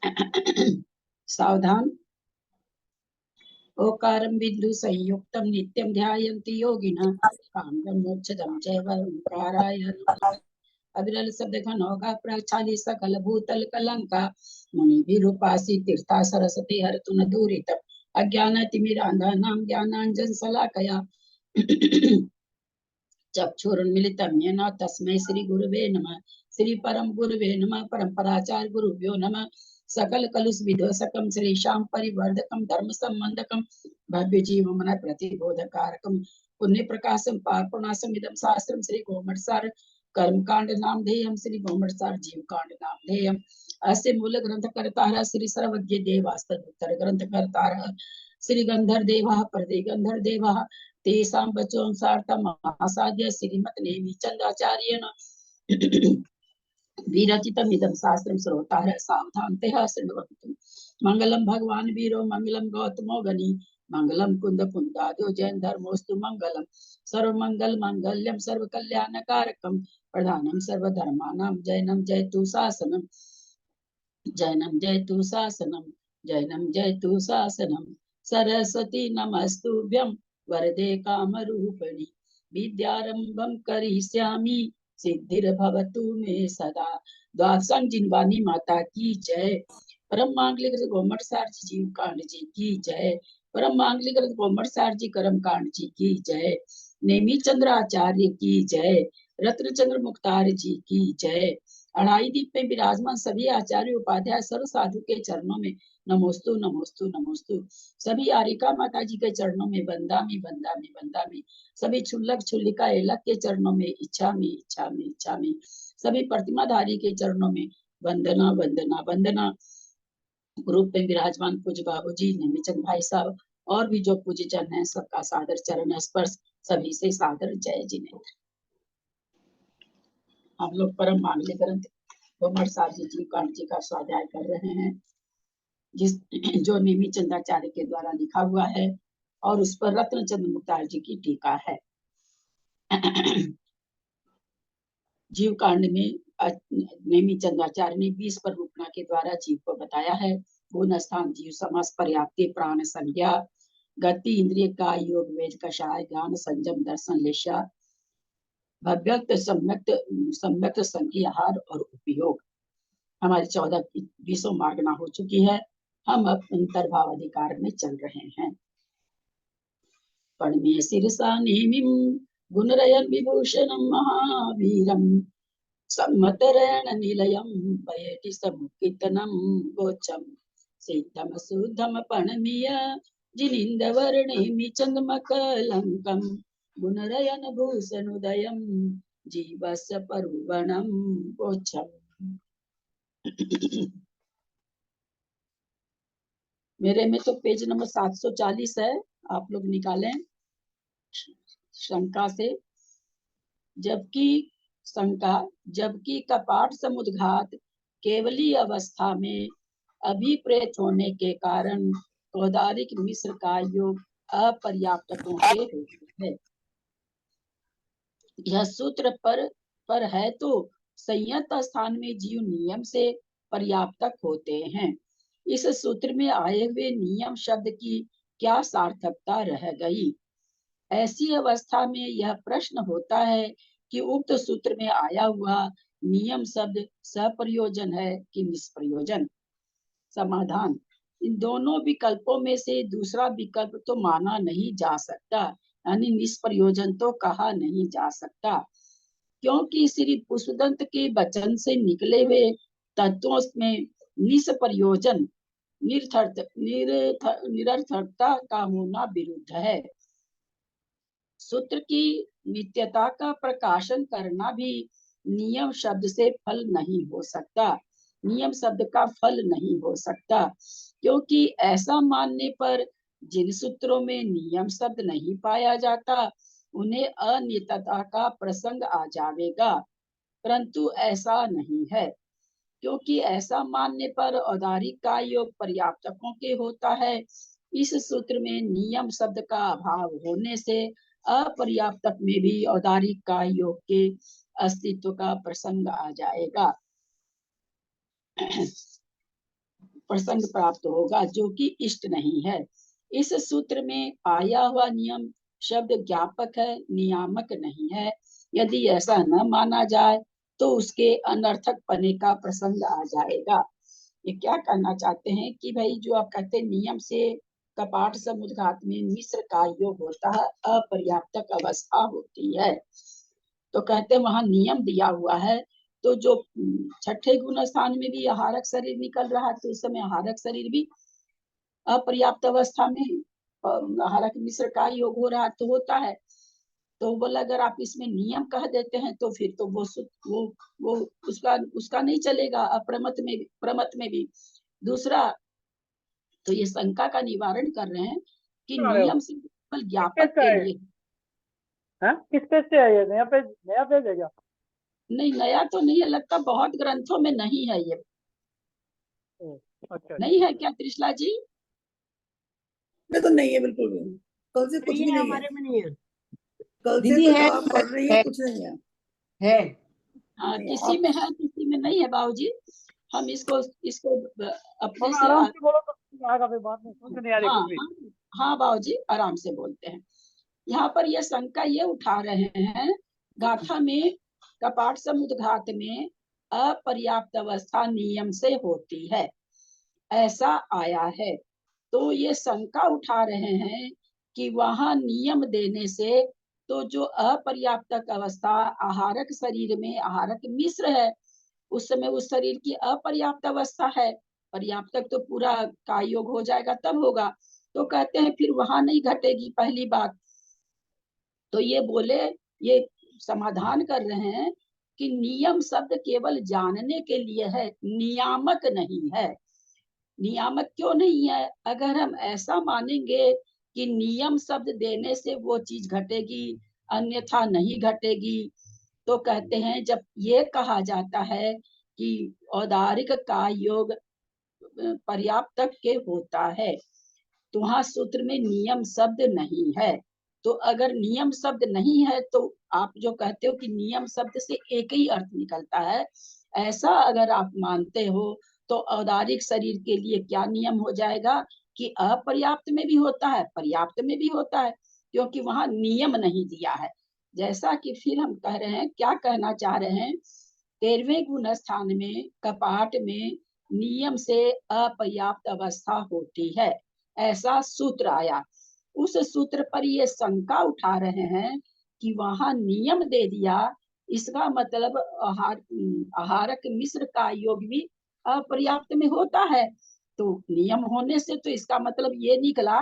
सावधान। ओकारं बिंदु संयुक्तं नित्यं ध्यायन्ति योगिनः कामं मोक्षदं चैव ओंकाराय नमः। अविरल शब्द घनौघा प्रचाली सकल भूतल कलंका मुनि विरूपासी तीर्था सरस्वती हरतु न दूरित अज्ञान तिमिरांधानां ज्ञानांजन शलाकया चक्षुरुन्मिलितं येन तस्मै श्री गुरुवे नमः। श्री परम गुरुवे नमः। परम्पराचार्य गुरुभ्यो नमः। सकल कलुष विध्वसकं श्रीशां परिवर्धकं धर्म संबंधकं भव्य जीव मन प्रतिबोधकारकं पुण्य प्रकाशम पापनाशम इदं शास्त्रम श्री गोमटसार कर्मकांड नामधेयं श्री गोमटसार जीवकांड नामधेयं अस्य मूल ग्रंथकर्ता श्री सर्वज्ञ देवास्तदुत्तर ग्रंथकर्ता श्री गंधर देवा प्रदे गंधर देवा तेषां वचोऽनुसारतम महासाध्य श्रीमत् नेमिचंदाचार्येण विरचितमिदं शास्त्रं श्रोतारः सावधानतया शृण्वन्तु। मंगलम भगवान वीरो मंगलम गौतमो गनि मंगलम कुंद कुंदादो जैन धर्मोस्तु मंगलम सर्वमंगल मंगल्यम सर्वकल्याणकारकम प्रधानम सर्वधर्मानां जैनम जयतु शासनम जैनम जयतु शासनम जैनम जयतु शासनम सरस्वती नमस्तुभ्यं वरदे कामरूपिणी विद्यारंभं करिष्यामि सिद्धिर्भवतु मे सदा। द्वादशांग जिनवानी माता की जय। परम मांगलिक गोमटसार जी जीव कांड जी की जय। परम मांगलिक गोमटसार जी कर्म कांड जी की जय। नेमी चंद्र आचार्य की जय। रत्न चंद्र मुख्तार जी की जय। अढ़ाई दीप में विराजमान सभी आचार्य उपाध्याय सर्व साधु के चरणों में नमोस्तु नमोस्तु नमोस्तु। सभी आरिका माता जी के चरणों में बंदामी बंदामी बंदामी। सभी छुल्लक छुल्लिका एलक के चरणों में इच्छामी इच्छामी इच्छामी। सभी प्रतिमाधारी के चरणों में वंदना वंदना वंदना। ग्रुप में विराजमान पूज्य बाबू जी नेमीचंद भाई साहब और भी जो पूज्य जन है सबका सादर चरण स्पर्श। सभी से सादर जय जिनेन्द्र। हम लोग परम मांगलिक ग्रंथ गोमटसार जी जीव कांड जी का स्वाध्याय कर रहे हैं जिस जो नेमीचंदाचार्य के द्वारा लिखा हुआ है और उस पर रत्नचंद्र मुख्तार जी की टीका है। जीव कांड में नेमीचंदाचार्य ने 20 पर रूपना के द्वारा जीव को बताया है। गुण स्थान जीव समास पर्याप्ति प्राण संज्ञा गति इंद्रिय का योग वेद कषाय ज्ञान संयम दर्शन लेशा भव्यक्त सम्यक्त संज्ञा आहार और उपयोग। हमारी 14 मार्गना हो चुकी है। हम अब अंतर्भाव अधिकार में चल रहे हैं। पणमे शिरसा नेमिं गुणरयन विभूषणं महावीरं सम्मतरेण निलयं पयति समुत्थितनं गोचम सिद्धम शुद्धम पणमीय जिनिंदवर्णेमि चंद्रमकलंकं गुणरयन भूषणोदयं जीवस्य परुवणं गोचम। मेरे में तो पेज नंबर 740 है, आप लोग निकालें शंका से। जबकि कपाट समुद्घात केवली अवस्था में अभिप्रेत होने के कारण कौदारिक मिश्र का योग अपर्याप्तकों से होता है। यह सूत्र पर है तो संयत स्थान में जीव नियम से पर्याप्तक होते हैं। इस सूत्र में आए हुए नियम शब्द की क्या सार्थकता रह गई। ऐसी अवस्था में यह प्रश्न होता है कि उक्त सूत्र में आया हुआ नियम शब्द सप्रयोजन है कि निष्प्रयोजन। समाधान, इन दोनों विकल्पों में से दूसरा विकल्प तो माना नहीं जा सकता, यानी निष्प्रयोजन तो कहा नहीं जा सकता, क्योंकि श्री पुष्पदंत के वचन से निकले हुए तत्वों में निष्प्रयोजन निरर्थकता का होना विरुद्ध है। सूत्र की नित्यता का प्रकाशन करना भी नियम शब्द से फल नहीं हो सकता, नियम शब्द का फल नहीं हो सकता, क्योंकि ऐसा मानने पर जिन सूत्रों में नियम शब्द नहीं पाया जाता उन्हें अनित्यता का प्रसंग आ जाएगा, परंतु ऐसा नहीं है, क्योंकि ऐसा मानने पर औदारिक का योग पर्याप्तकों के होता है। इस सूत्र में नियम शब्द का अभाव होने से अपर्याप्तक में भी औदारिक का योग के अस्तित्व का प्रसंग आ जाएगा। प्रसंग प्राप्त होगा जो कि इष्ट नहीं है। इस सूत्र में आया हुआ नियम शब्द ज्ञापक है, नियामक नहीं है। यदि ऐसा न माना जाए तो उसके अनर्थक पने का प्रसंग आ जाएगा। ये क्या कहना चाहते हैं कि भाई जो आप कहते हैं नियम से कपाट समुद्घात में मिश्र का योग होता है, अपर्याप्तक अवस्था होती है। तो कहते हैं वहां नियम दिया हुआ है, तो जो छठे गुण स्थान में भी आहारक शरीर निकल रहा है, तो इस समय आहारक शरीर भी अपर्याप्त अवस्था में आहारक मिश्र का योग हो रहा तो होता है। तो बोला अगर आप इसमें नियम कह देते हैं तो फिर तो वो उसका उसका नहीं चलेगा, प्रमत में भी। दूसरा, तो ये शंका का निवारण कर रहे हैं कि बना रहे हो? नियम से केवल किस ज्ञापक पेज से के है ये? लिए। हाँ, किस पेज से है ये? नया पेज है क्या? नहीं, नया तो नहीं है, लगता बहुत ग्रंथों में नहीं है ये। ओ, अच्छा नहीं है क्या त्रिशला जी? ये तो नहीं है बिल्कुल भी। कल से कुछ भी नहीं है, हमारे में नहीं है कल से दीदी। तो है जो आप पढ़ रही है कुछ नहीं है। है हाँ, नहीं, किसी में है किसी में नहीं है बाबूजी। हम इसको इसको अपने थोड़ा से आराम से बोलो तो आएगा, फिर बाद में समझ नहीं आ रही हाँ कुछ भी। हाँ हाँ बाबूजी, आराम से बोलते हैं। यहाँ पर यह शंका ये उठा रहे हैं, गाथा में कपाट समुद्घात में अपर्याप्त अवस्था नियम से होती है, ऐसा आया है। तो ये शंका उठा रहे हैं कि वहां नियम देने से तो जो अपर्याप्तक अवस्था आहारक शरीर में आहारक मिश्र है, उस समय उस शरीर की अपर्याप्त अवस्था है, पर्याप्तक तो पूरा का योग हो जाएगा तब होगा। तो कहते हैं फिर वहां नहीं घटेगी पहली बात। तो ये बोले, ये समाधान कर रहे हैं कि नियम शब्द केवल जानने के लिए है, नियामक नहीं है। नियामक क्यों नहीं है? अगर हम ऐसा मानेंगे कि नियम शब्द देने से वो चीज घटेगी, अन्यथा नहीं घटेगी, तो कहते हैं जब ये कहा जाता है कि औदारिक का योग पर्याप्त के होता है, तो वहां सूत्र में नियम शब्द नहीं है। तो अगर नियम शब्द नहीं है तो आप जो कहते हो कि नियम शब्द से एक ही अर्थ निकलता है, ऐसा अगर आप मानते हो तो औदारिक शरीर के लिए क्या नियम हो जाएगा कि अपर्याप्त में भी होता है, पर्याप्त में भी होता है, क्योंकि वहां नियम नहीं दिया है। जैसा कि फिर हम कह रहे हैं, क्या कहना चाह रहे हैं, 13वें गुण स्थान में कपाट में नियम से अपर्याप्त अवस्था होती है, ऐसा सूत्र आया। उस सूत्र पर ये शंका उठा रहे हैं कि वहां नियम दे दिया, इसका मतलब आहारक मिश्र का योग भी अपर्याप्त में होता है। तो नियम होने से तो इसका मतलब ये निकला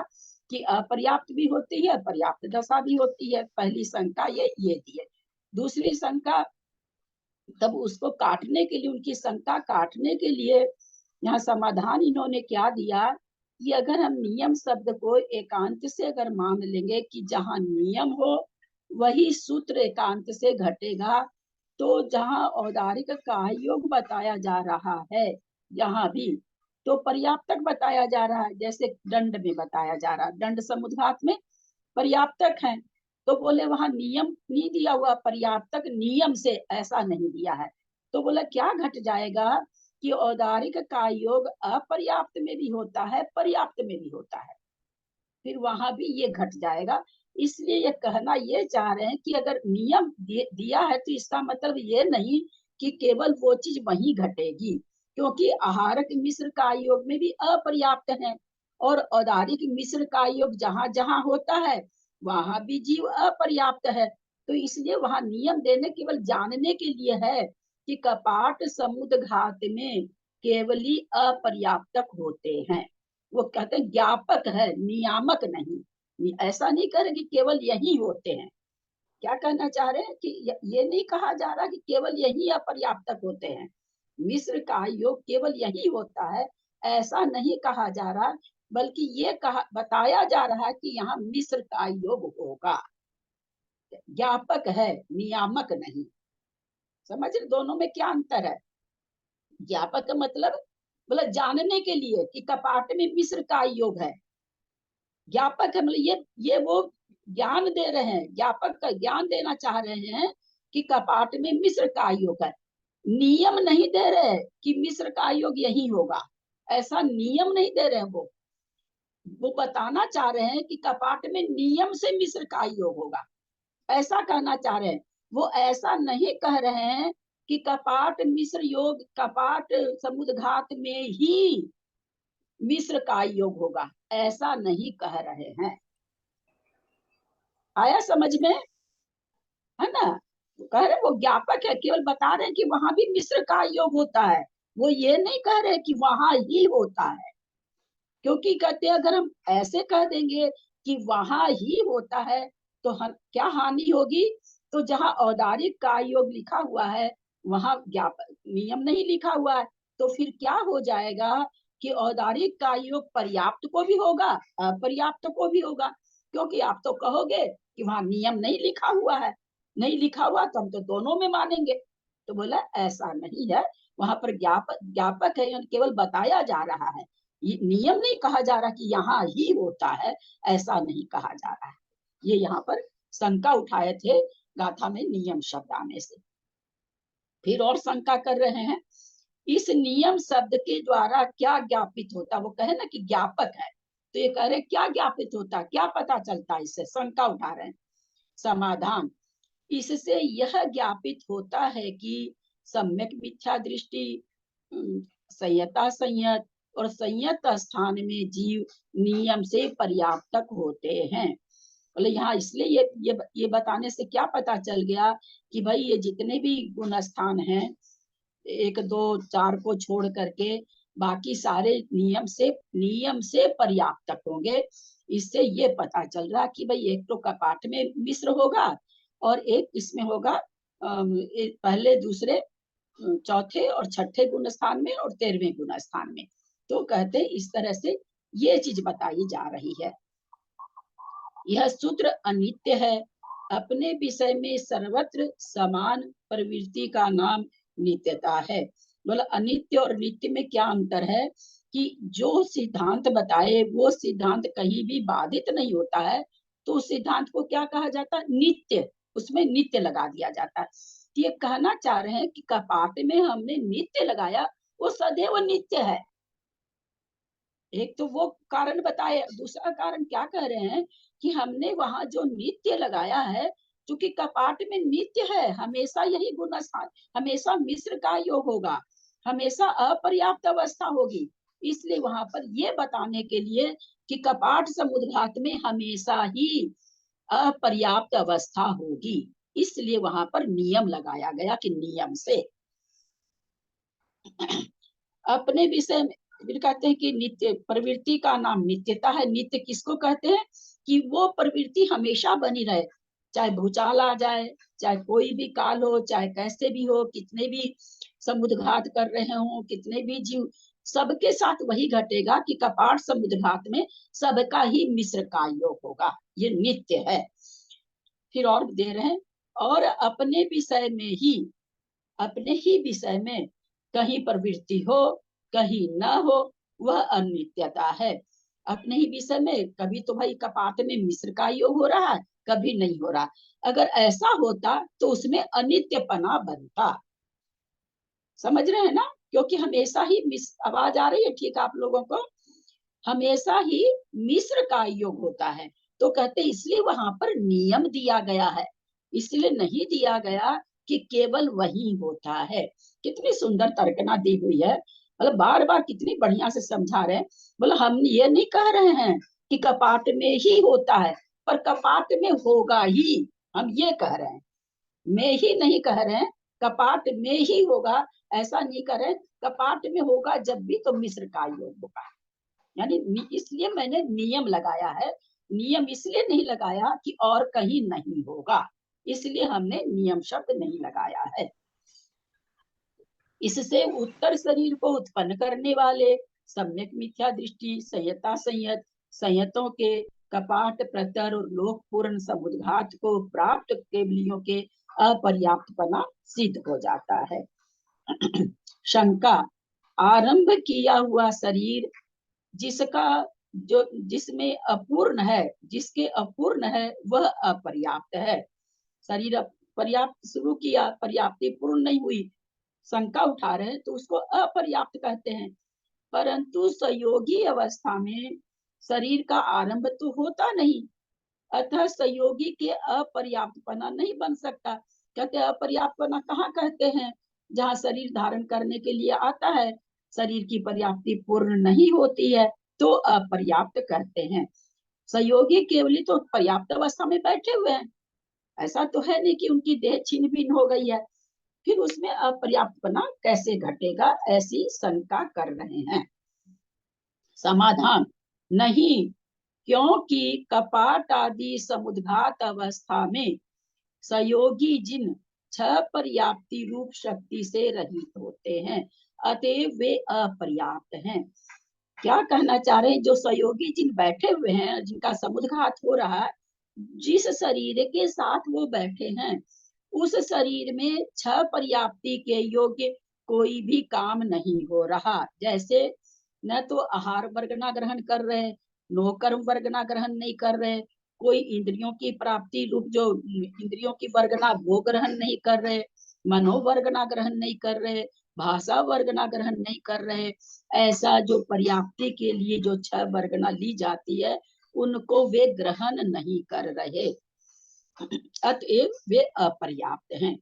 कि अपर्याप्त भी होती है, पर्याप्त दशा भी होती है। पहली शंका ये दी है। दूसरी शंका, तब उसको काटने के लिए, उनकी शंका काटने के लिए यहाँ समाधान इन्होंने क्या दिया कि अगर हम नियम शब्द को एकांत से अगर मान लेंगे कि जहाँ नियम हो वही सूत्र एकांत से घटेगा, तो जहाँ औदारिक का योग बताया जा रहा है, यहाँ भी तो पर्याप्तक बताया जा रहा है, जैसे दंड में बताया जा रहा है, दंड समुद्घात में पर्याप्तक है। तो बोले वहां नियम नहीं दिया हुआ, पर्याप्तक नियम से ऐसा नहीं दिया है। तो बोला क्या घट जाएगा कि औदारिक का योग अपर्याप्त में भी होता है, पर्याप्त में भी होता है, फिर वहां भी ये घट जाएगा। इसलिए ये कहना ये चाह रहे हैं कि अगर नियम दिया है तो इसका मतलब ये नहीं कि केवल वो चीज वही घटेगी, क्योंकि आहारक मिश्र का योग में भी अपर्याप्त है, और औदारिक मिश्र का योग जहां जहां होता है वहां भी जीव अपर्याप्त है। तो इसलिए वहां नियम देने केवल जानने के लिए है कि कपाट समुद्र घात में केवली अपर्याप्तक होते हैं। वो कहते हैं ज्ञापक है, नियामक नहीं। ऐसा नहीं करेंगे केवल यही होते हैं। क्या कहना चाह रहे हैं कि ये नहीं कहा जा रहा कि केवल यही अपर्याप्तक होते हैं, मिश्र का योग केवल यही होता है, ऐसा नहीं कहा जा रहा, बल्कि ये कहा बताया जा रहा है कि यहाँ मिश्र का योग होगा। ज्ञापक है, नियामक नहीं। समझ रहे दोनों में क्या अंतर है? ज्ञापक का मतलब बोला जानने के लिए कि कपाट में मिश्र का योग है। ज्ञापक है मतलब ये वो ज्ञान दे रहे हैं, ज्ञापक का ज्ञान देना चाह रहे हैं कि कपाट में मिश्र का योग है। नियम नहीं दे रहे कि मिश्र का योग यही होगा, ऐसा नियम नहीं दे रहे हैं। वो बताना चाह रहे हैं कि कपाट में नियम से मिश्र का योग होगा, ऐसा कहना चाह रहे हैं। वो ऐसा नहीं कह रहे हैं कि कपाट मिश्र योग, कपाट समुद्घात में ही मिश्र का योग होगा, ऐसा नहीं कह रहे हैं। आया समझ में, है ना? कह रहे वो ज्ञापक है, केवल बता रहे हैं कि वहां भी मिश्र का योग होता है। वो ये नहीं कह रहे कि वहां ही होता है, क्योंकि कहते हैं अगर हम ऐसे कह देंगे कि वहां ही होता है तो हम क्या हानि होगी। तो जहां औदारिक का योग लिखा हुआ है वहां ज्ञापक नियम नहीं लिखा हुआ है, तो फिर क्या हो जाएगा कि औदारिक का योग पर्याप्त को भी होगा, अपर्याप्त को भी होगा। क्योंकि आप तो कहोगे कि वहां नियम नहीं लिखा हुआ है, नहीं लिखा हुआ तो हम तो दोनों में मानेंगे। तो बोला ऐसा नहीं है, वहां पर ज्ञापक ज्ञापक है, केवल बताया जा रहा है। ये नियम नहीं कहा जा रहा कि यहाँ ही होता है, ऐसा नहीं कहा जा रहा है। ये यहाँ पर शंका उठाए थे गाथा में नियम शब्द आने से। फिर और शंका कर रहे हैं, इस नियम शब्द के द्वारा क्या ज्ञापित होता। वो कहे ना कि ज्ञापक है, तो ये कह रहे क्या ज्ञापित होता, क्या पता चलता, इससे शंका उठा रहे हैं। समाधान, इससे यह ज्ञापित होता है कि सम्यक मिथ्या दृष्टि, संयता संयत और संयत स्थान में जीव नियम से पर्याप्तक होते हैं। बोले यहाँ इसलिए ये बताने से क्या पता चल गया कि भाई ये जितने भी गुण स्थान हैं, 1 2 4 को छोड़ करके बाकी सारे नियम से पर्याप्तक होंगे। इससे ये पता चल रहा कि भाई एक तो कपाट में मिश्र होगा और एक इसमें होगा पहले दूसरे चौथे और छठे गुण स्थान में और 13वें गुण स्थान में। तो कहते इस तरह से ये चीज बताई जा रही है। यह सूत्र अनित्य है, अपने विषय में सर्वत्र समान प्रवृत्ति का नाम नित्यता है। बोला अनित्य और नित्य में क्या अंतर है कि जो सिद्धांत बताए वो सिद्धांत कहीं भी बाधित नहीं होता है, तो उस सिद्धांत को क्या कहा जाता है, नित्य। उसमें नित्य लगा दिया जाता है। तो ये कहना चाह रहे हैं कि कपाट में हमने नित्य लगाया, वो सदैव नित्य है। एक तो वो कारण बताए, दूसरा कारण क्या कह रहे हैं कि हमने वहां जो नित्य लगाया है, क्योंकि कपाट में नित्य है, हमेशा यही गुण स्थान, हमेशा मिश्र का योग होगा, हमेशा अपर्याप्त अवस्था होगी। इसलिए वहां पर ये बताने के लिए कि कपाट समुद्घात में हमेशा ही अपर्याप्त अवस्था होगी, इसलिए वहां पर नियम लगाया गया कि नियम से। अपने विषय में फिर कहते हैं कि नित्य प्रवृत्ति का नाम नित्यता है। नित्य किसको कहते हैं कि वो प्रवृत्ति हमेशा बनी रहे, चाहे भूचाल आ जाए, चाहे कोई भी काल हो, चाहे कैसे भी हो, कितने भी समुद्घात कर रहे हो, कितने भी जीव, सबके साथ वही घटेगा कि कपाट समुद्घात में सबका ही मिश्र का योग होगा, ये नित्य है। फिर और दे रहे हैं, और अपने विषय में ही, अपने ही विषय में कहीं प्रवृत्ति हो कहीं न हो, वह अनित्यता है। अपने ही विषय में कभी तो भाई कपाट में मिश्र का योग हो रहा है, कभी नहीं हो रहा। अगर ऐसा होता तो उसमें अनित्यपना बनता। समझ रहे हैं ना? क्योंकि हमेशा ही आवाज आ रही है ठीक आप लोगों को, हमेशा ही मिश्र का योग होता है। तो कहते इसलिए वहां पर नियम दिया गया है, इसलिए नहीं दिया गया कि केवल वही होता है। कितनी सुंदर तर्कना दी हुई है, मतलब बार बार कितनी बढ़िया से समझा रहे हैं। बोले हम ये नहीं कह रहे हैं कि कपाट में ही होता है, पर कपाट में होगा ही, हम ये कह रहे हैं। में ही नहीं कह रहे हैं कपाट में ही होगा, ऐसा नहीं कह रहे, कपाट में होगा जब भी तो मिश्र का योग होगा। यानी इसलिए मैंने नियम लगाया है। नियम इसलिए नहीं लगाया कि और कहीं नहीं होगा, इसलिए हमने नियम शब्द नहीं लगाया है। इससे उत्तर शरीर को उत्पन्न करने वाले सम्यक मिथ्या दृष्टि, संयता संयत, संयतों के कपाट प्रतर और लोकपूर्ण समुद्घात को प्राप्त केवलियों के अपर्याप्तपना सिद्ध हो जाता है। शंका, आरंभ किया हुआ शरीर जिसका जो जिसमें अपूर्ण है, जिसके अपूर्ण है वह अपर्याप्त है। शरीर पर्याप्त शुरू किया, पर्याप्ति पूर्ण नहीं हुई, शंका उठा रहे हैं तो उसको अपर्याप्त कहते हैं। परंतु संयोगी अवस्था में शरीर का आरंभ तो होता नहीं, अतः संयोगी के अपर्याप्तपना नहीं बन सकता। कहते अपर्याप्तपना कहाँ कहते हैं? जहाँ शरीर धारण करने के लिए आता है, शरीर की पर्याप्ति पूर्ण नहीं होती है तो अपर्याप्त कहते हैं। संयोगी केवल तो पर्याप्त अवस्था में बैठे हुए हैं, ऐसा तो है नहीं कि उनकी देह छिन्न भिन्न हो गई है, फिर उसमें अपर्याप्तपना कैसे घटेगा, ऐसी शंका कर रहे हैं। समाधान नहीं, क्योंकि कपाट आदि समुद्घात अवस्था में संयोगी जिन 6 पर्याप्ति रूप शक्ति से रहित होते हैं, अतएव वे अपर्याप्त हैं। क्या कहना चाह रहे हैं? जो संयोगी जिन बैठे हुए हैं, जिनका समुद्घात हो रहा है, जिस शरीर के साथ वो बैठे हैं, उस शरीर में 6 पर्याप्ति के योग्य कोई भी काम नहीं हो रहा। जैसे न तो आहार वर्गना ग्रहण कर रहे, नो कर्म वर्गना ग्रहण नहीं कर रहे, कोई इंद्रियों की प्राप्ति रूप जो इंद्रियों की वर्गना वो ग्रहण नहीं कर रहे, मनोवर्गना ग्रहण नहीं कर रहे, भाषा वर्गना ग्रहण नहीं कर रहे। ऐसा जो पर्याप्ति के लिए जो 6 वर्गना ली जाती है, उनको वे ग्रहण नहीं कर रहे, अतएव वे अपर्याप्त हैं।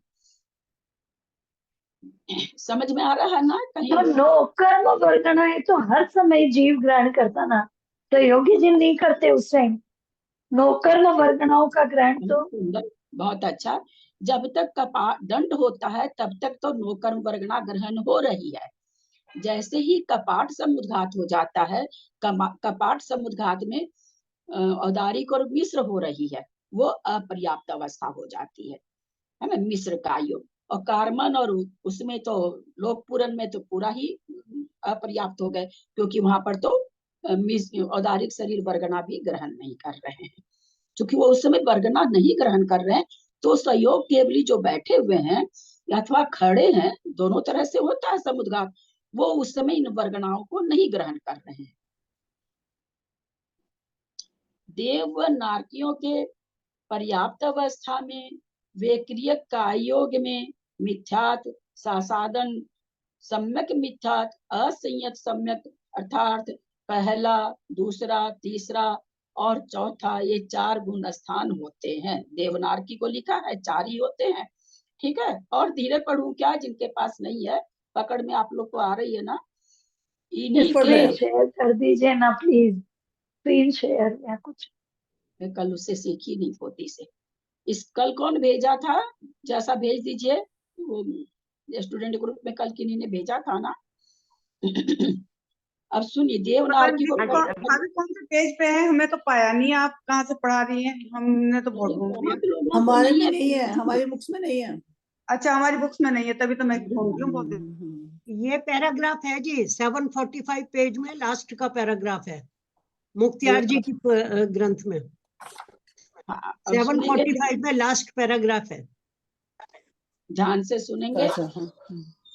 समझ में आ रहा है ना? कहीं तो नो कर्म वर्गना है तो हर समय जीव ग्रहण करता ना, तो योगी जिन नहीं करते उस टाइम नो कर्म वर्गनाओं का ग्रहण तो सुंदर, बहुत अच्छा। जब तक कपाट दंड होता है तब तक तो नो कर्म वर्गना ग्रहण हो रही है। जैसे ही कपाट समुद्घात हो जाता है, कपाट समुद्घात में औदारिक और मिश्र हो रही है, वो अपर्याप्त अवस्था हो जाती है ना, मिश्र का योग। और कार्मन और उसमें तो लोक पूरन में तो पूरा ही अपर्याप्त हो गए, क्योंकि वहां पर तो औदारिक शरीर वर्गना भी ग्रहण नहीं कर रहे हैं। क्योंकि वो उस समय वर्गना नहीं ग्रहण कर रहे हैं, तो संयोग केवली जो बैठे हुए हैं अथवा खड़े हैं, दोनों तरह से होता है समुद्घात, वो उस समय इन वर्गनाओं को नहीं ग्रहण कर रहे हैं। देव व नारकियों के पर्याप्त अवस्था में वे क्रियक कायोग में मिथ्यात सासादन सम्यक मिथ्यात असंयत सम्यक अर्थात पहला, दूसरा, तीसरा और चौथा, ये 4 गुण स्थान होते हैं। देवनारकी को लिखा है 4 ही होते हैं, ठीक है। और धीरे पढ़ूं क्या? जिनके पास नहीं है, पकड़ में आप लोग को आ रही है ना? इन्हीं के शेयर कर दीजिए ना प्लीज, स्क्रीन शेयर या कुछ। मैं कल उससे सीखी नहीं पोती से। इस कल कौन भेजा था? जैसा भेज दीजिए, वो स्टूडेंट ग्रुप में कल किन्हीं ने भेजा था ना। अब सुनिए, देवनारकी को अभी कौन से पेज पे है? हमें तो पाया नहीं, आप कहाँ से पढ़ा रही हैं? हमने तो बहुत ढूंढ लिया। बहुत लोगों को हमारे में नहीं है, हमारी बुक्स में नहीं है। अच्छा, हमारी बुक्स में नहीं है, तभी तो मैं ढूंढ रही हूँ बहुत देर। ये पैराग्राफ है जी 745 पेज में, लास्ट का पैराग्राफ है मुक्तियार जी की ग्रंथ में। हाँ, अब सुनेंगे, 745 में लास्ट पैराग्राफ है। ध्यान से सुनेंगे। अच्छा, हाँ।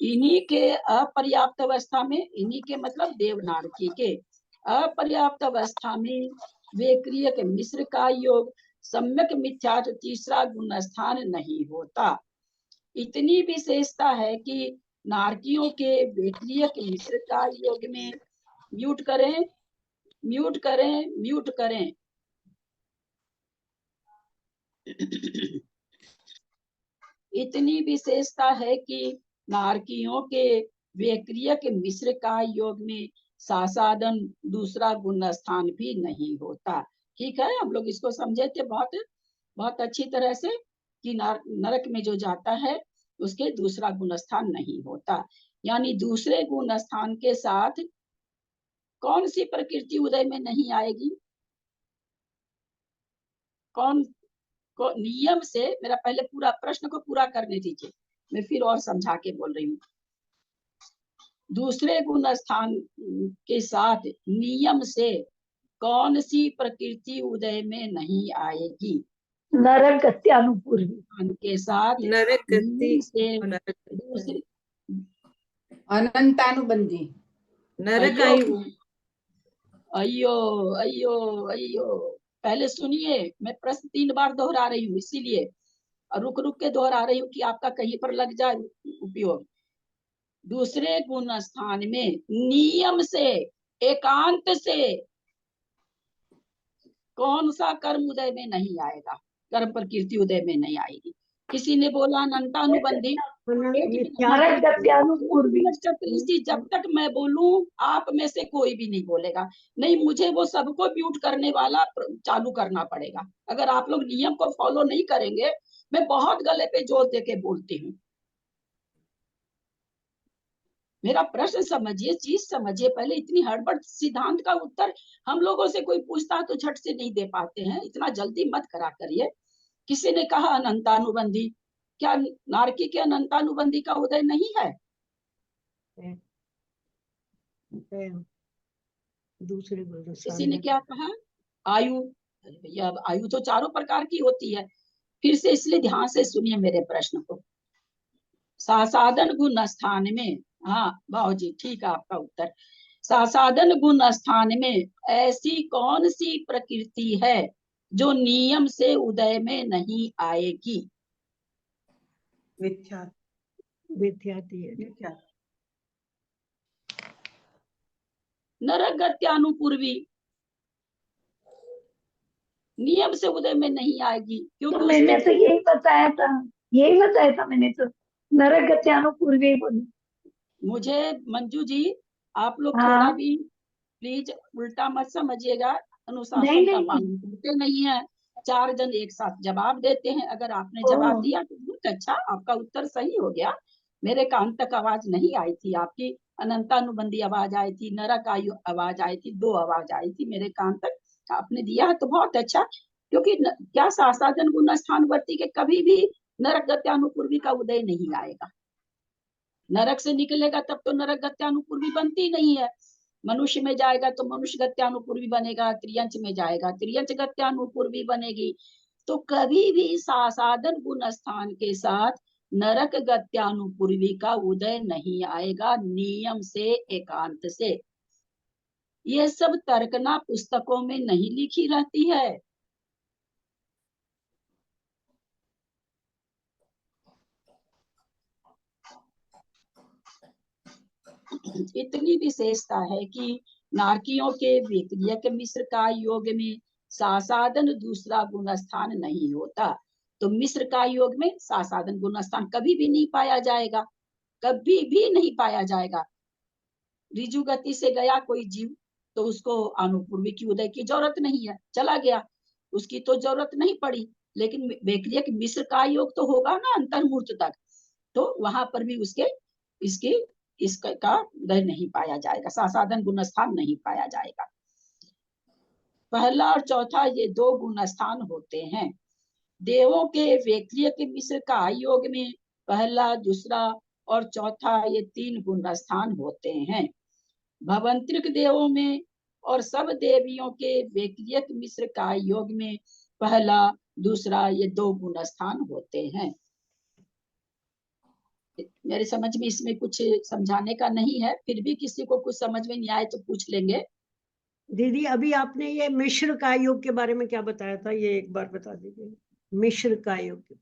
इन्हीं के अपर्याप्त अवस्था में, इन्हीं के मतलब देवनारकी के अपर्याप्त अवस्था में वे क्रिया के मिश्र का योग सम्यक मिथ्या तीसरा गुण स्थान नहीं होता। इतनी विशेषता है कि नारकियों के वेक्रिय के मिश्र का योग में म्यूट करें, म्यूट करें, म्यूट करें। इतनी विशेषता है कि नारकियों के वेक्रिय के मिश्र का योग में सासादन दूसरा गुण स्थान भी नहीं होता। ठीक है, हम लोग इसको समझे थे बहुत बहुत अच्छी तरह से कि नरक में जो जाता है उसके दूसरा गुण स्थान नहीं होता। यानी दूसरे गुण स्थान के साथ कौन सी प्रकृति उदय में नहीं आएगी? कौन को नियम से, मेरा पहले पूरा प्रश्न को पूरा करने दीजिए, मैं फिर और समझा के बोल रही हूँ। दूसरे गुण स्थान के साथ नियम से कौन सी प्रकृति उदय में नहीं आएगी? नरक गत्यानुपूर्वी के साथ नरक गति नियम से नरक दूसरे अनंतानुबंधी। नरक अयो आयु अयो अयो अयो, पहले सुनिए, मैं प्रश्न 3 बार दोहरा रही हूँ, इसीलिए रुक रुक के दोहरा रही हूँ कि आपका कहीं पर लग जाए उपयोग। दूसरे गुण स्थान में नियम से, एकांत से कौन सा कर्म उदय में नहीं आएगा, कर्म प्रकृति उदय में नहीं आएगी। किसी ने बोला अनंतानुबंधी, एक मिनट, नरक गत्यानुपूर्वी। चतुर्दशी, जब तक मैं बोलूं आप में से कोई भी नहीं बोलेगा। नहीं, मुझे वो सबको म्यूट करने वाला चालू करना पड़ेगा। अगर आप लोग नियम को फॉलो नहीं करेंगे, मैं बहुत गले पे जोर दे के बोलती हूँ। मेरा प्रश्न समझिए, चीज समझिए पहले। इतनी हड़बड़, सिद्धांत का उत्तर हम लोगों से कोई पूछता तो झट से नहीं दे पाते हैं, इतना जल्दी मत करा करिए। किसी ने कहा अनंतानुबंधी, क्या नारकी के अनंतानुबंधी का उदय नहीं है? दूसरे किसी ने क्या कहा? आयु। अरे भैया, अब आयु तो चारों प्रकार की होती है। फिर से, इसलिए ध्यान से सुनिए मेरे प्रश्न को। सासाधन गुण स्थान में, हाँ भाव जी, ठीक है आपका उत्तर। सासाधन गुण स्थान में ऐसी कौन सी प्रकृति है जो नियम से उदय में नहीं आएगी? मिथ्या। विद्यार्थी है। मिथ्या। नरक गत्यानुपूर्वी, नियम से उदय में नहीं आएगी, क्योंकि तो मैंने उसमें तो यही बताया था, यही बताया था मैंने तो, नरक गत्यानुपूर्वी बोली। मुझे मंजू जी, आप लोग हाँ। थोड़ा भी प्लीज उल्टा मत समझिएगा, अनुशासन नहीं, का नहीं। पालन करते नहीं है। 4 जन एक साथ जवाब देते हैं, अगर आपने जवाब ओ। दिया तो बहुत अच्छा, आपका उत्तर सही हो गया। मेरे कान तक आवाज नहीं आई थी आपकी, अनंतानुबंधी आवाज आई थी, नरक आयु आवाज आई थी, 2 आवाज आई थी मेरे कान तक, आपने दिया है तो बहुत अच्छा। क्योंकि क्या सासाधन गुण स्थानवर्ती के कभी भी नरक गत्यानुपूर्वी का उदय नहीं आएगा। नरक से निकलेगा तब तो नरक गत्यानुपूर्वी बनती नहीं है। मनुष्य में जाएगा तो मनुष्य गत्यानुपूर्वी बनेगा, त्रियंच में जाएगा त्रियंच गत्यानुपूर्वी बनेगी। तो कभी भी सासाधन गुण स्थान के साथ नरक गत्यानुपूर्वी का उदय नहीं आएगा, नियम से, एकांत से। ये सब तर्कना पुस्तकों में नहीं लिखी रहती है। इतनी विशेषता है कि नारकियों के विक्रियक मिश्र का योग में सासाधन दूसरा गुण स्थान नहीं होता। तो मिश्र का योग में सासाधन गुण स्थान कभी भी नहीं पाया जाएगा, कभी भी नहीं पाया जाएगा। रिजु गति से गया कोई जीव तो उसको अनुपूर्वी की उदय की जरूरत नहीं है, चला गया, उसकी तो जरूरत नहीं पड़ी। लेकिन विक्रियक मिश्र का योग तो होगा ना अंतर्मूर्त तक, तो वहां पर भी उसके इसके इसका उदय नहीं पाया जाएगा, सासाधन गुण स्थान नहीं पाया जाएगा। पहला और चौथा ये 2 गुण स्थान होते हैं। देवों के व्यक्रिय के मिश्र का योग में पहला, दूसरा और चौथा ये 3 गुण स्थान होते हैं। भवंतरिक देवों में और सब देवियों के व्यक्रियक मिश्र का योग में पहला, दूसरा ये 2 गुण स्थान होते हैं। मेरे समझ में इसमें कुछ समझाने का नहीं है, फिर भी किसी को कुछ समझ में नहीं आए तो पूछ लेंगे। दीदी अभी आपने ये मिश्र का योग के बारे में क्या बताया था, ये एक बार बता दीजिए। मिश्र का योग,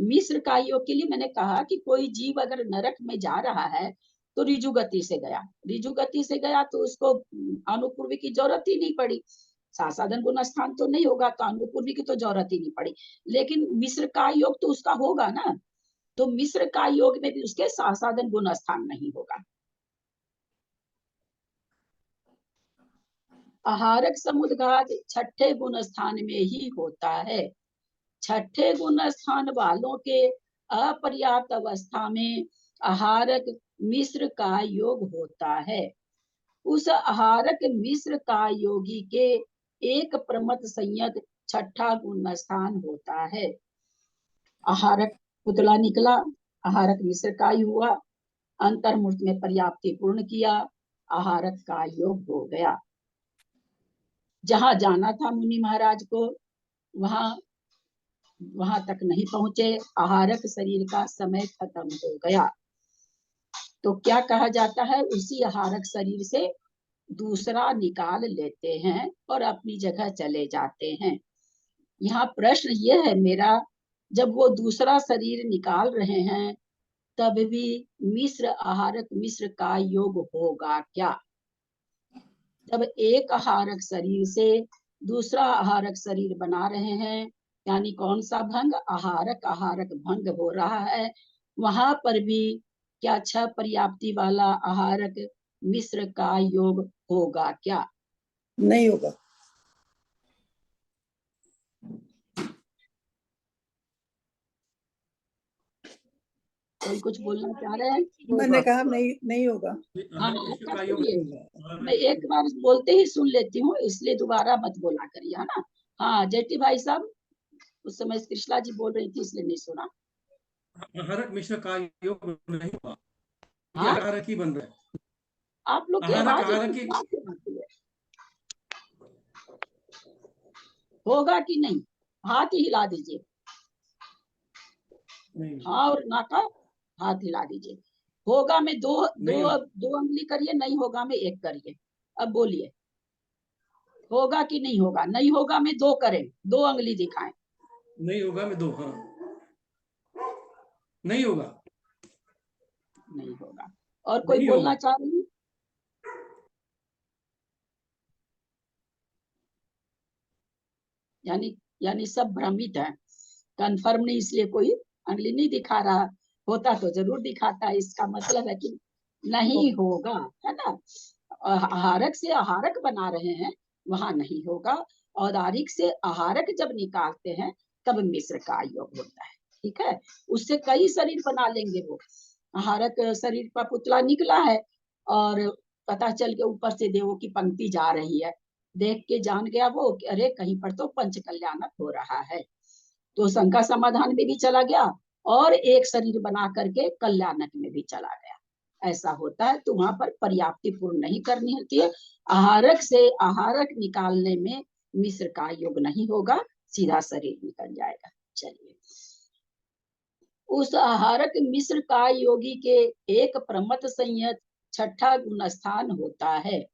मिश्र का योग के लिए मैंने कहा कि कोई जीव अगर नरक में जा रहा है तो रिजु गति से गया, रिजु गति से गया तो उसको अनुपूर्वी की जरूरत ही नहीं पड़ी। सासाधन गुण स्थान तो नहीं होगा तो अनुपूर्वी की तो जरूरत ही नहीं पड़ी। लेकिन मिश्र का योग तो उसका होगा ना, तो मिश्र का योग में भी उसके सासाधन गुण स्थान नहीं होगा। आहारक समुद्घात 6ठे गुण स्थान में ही होता है। 6ठे गुण स्थान वालों के अपर्याप्त अवस्था में आहारक मिश्र का योग होता है। उस आहारक मिश्र का योगी के एक प्रमथ संयत 6ठा गुण स्थान होता है। आहारक पुतला निकला, आहारक मिश्र का हुआ, अंतर्मूर्त में पर्याप्ति पूर्ण किया, आहारक का योग हो गया। जहां जाना था मुनि महाराज को वहां तक नहीं पहुंचे, आहारक शरीर का समय खत्म हो गया। तो क्या कहा जाता है, उसी आहारक शरीर से दूसरा निकाल लेते हैं और अपनी जगह चले जाते हैं। यहाँ प्रश्न ये है मेरा, जब वो दूसरा शरीर निकाल रहे हैं तब भी मिश्र आहारक मिश्र का योग होगा क्या? जब एक आहारक शरीर से दूसरा आहारक शरीर बना रहे हैं, यानी कौन सा भंग? आहारक आहारक भंग हो रहा है, वहां पर भी क्या छह पर्याप्ति वाला आहारक मिश्र का योग होगा क्या? नहीं होगा। कोई कुछ बोलना चाह रहे हैं? मैंने कहा नहीं होगा। हाँ, आपका सुनिए, मैं एक बार बोलते ही सुन लेती हूँ, इसलिए दोबारा मत बोला करिए, है ना? हाँ, जेठी भाई साहब, उस समय कृष्णा जी बोल रही थी इसलिए नहीं सुना। आहारक मिश्र का योग नहीं हुआ, ये हाँ, आहारक ही बन रहा है। आप लोग की आहारक आवाज आहारक इतनी की खराब क्यों आती है? होगा कि नहीं? हाथ ही हिला दीजिए, नहीं हाँ और ना का हाथ हिला दीजिए। होगा में दो नहीं दो होगा। दो उंगली करिए, नहीं होगा में एक करिए। अब बोलिए, होगा कि नहीं होगा? नहीं होगा में दो करें, दो उंगली दिखाएं। नहीं होगा मैं दो, हाँ नहीं होगा। नहीं होगा। और कोई नहीं बोलना होगा। चाह रही? यानी यानी सब भ्रमित है, कंफर्म नहीं, इसलिए कोई उंगली नहीं दिखा रहा। होता तो जरूर दिखाता, इसका मतलब है कि नहीं होगा, है ना? आहारक से आहारक बना रहे हैं, वहां नहीं होगा। औदारिक से आहारक जब निकालते हैं तब मिश्र का योग होता है, ठीक है? उससे कई शरीर बना लेंगे वो। आहारक शरीर का पुतला निकला है और पता चल के ऊपर से देवों की पंक्ति जा रही है, देख के जान गया वो कि अरे कहीं पर तो पंच कल्याणक हो रहा है, तो शंका समाधान में भी चला गया और एक शरीर बना करके कल्याणक में भी चला गया। ऐसा होता है, तो वहां पर पर्याप्ति पूर्ण नहीं करनी होती है। आहारक से आहारक निकालने में मिश्र का योग नहीं होगा, सीधा शरीर निकल जाएगा। चलिए, उस आहारक मिश्र का योगी के एक प्रमथ संयत छठा गुण स्थान होता है।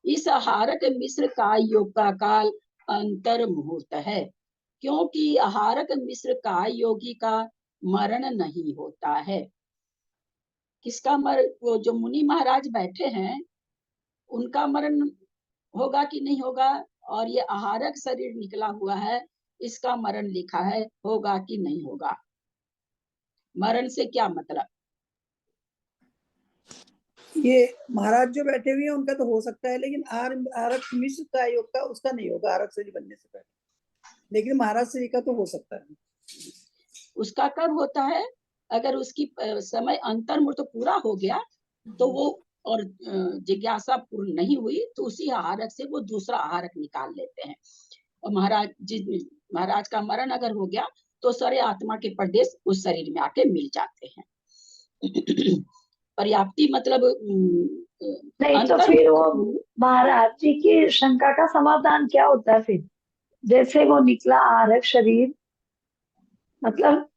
इस आहारक मिश्र का योग का काल अंतर मुहूर्त है, क्योंकि आहारक मिश्र का योगी का मरण नहीं होता है। किसका वो जो मुनि महाराज बैठे हैं उनका मरण होगा कि नहीं होगा? और ये आहारक शरीर निकला हुआ है, इसका मरण लिखा है, होगा कि नहीं होगा? मरण से क्या मतलब? ये महाराज जो बैठे हुए हैं उनका तो हो सकता है, लेकिन आरक मिश्र का योग का उसका नहीं होगा, आरक शरीर बनने से पहले। लेकिन महाराज शरीर का तो हो सकता है। उसका कब होता है? अगर उसकी समय अंतर मुहूर्त पूरा हो गया तो वो, और जिज्ञासा पूर्ण नहीं हुई तो उसी आहारक से वो दूसरा आहारक निकाल लेते हैं। और महाराज का मरण अगर हो गया तो सारे आत्मा के प्रदेश उस शरीर में आके मिल जाते हैं। पर्याप्ति मतलब नहीं तो फिर वो महाराज जी की शंका का समाधान क्या होता है फिर? जैसे वो निकला आहारक शरीर, मतलब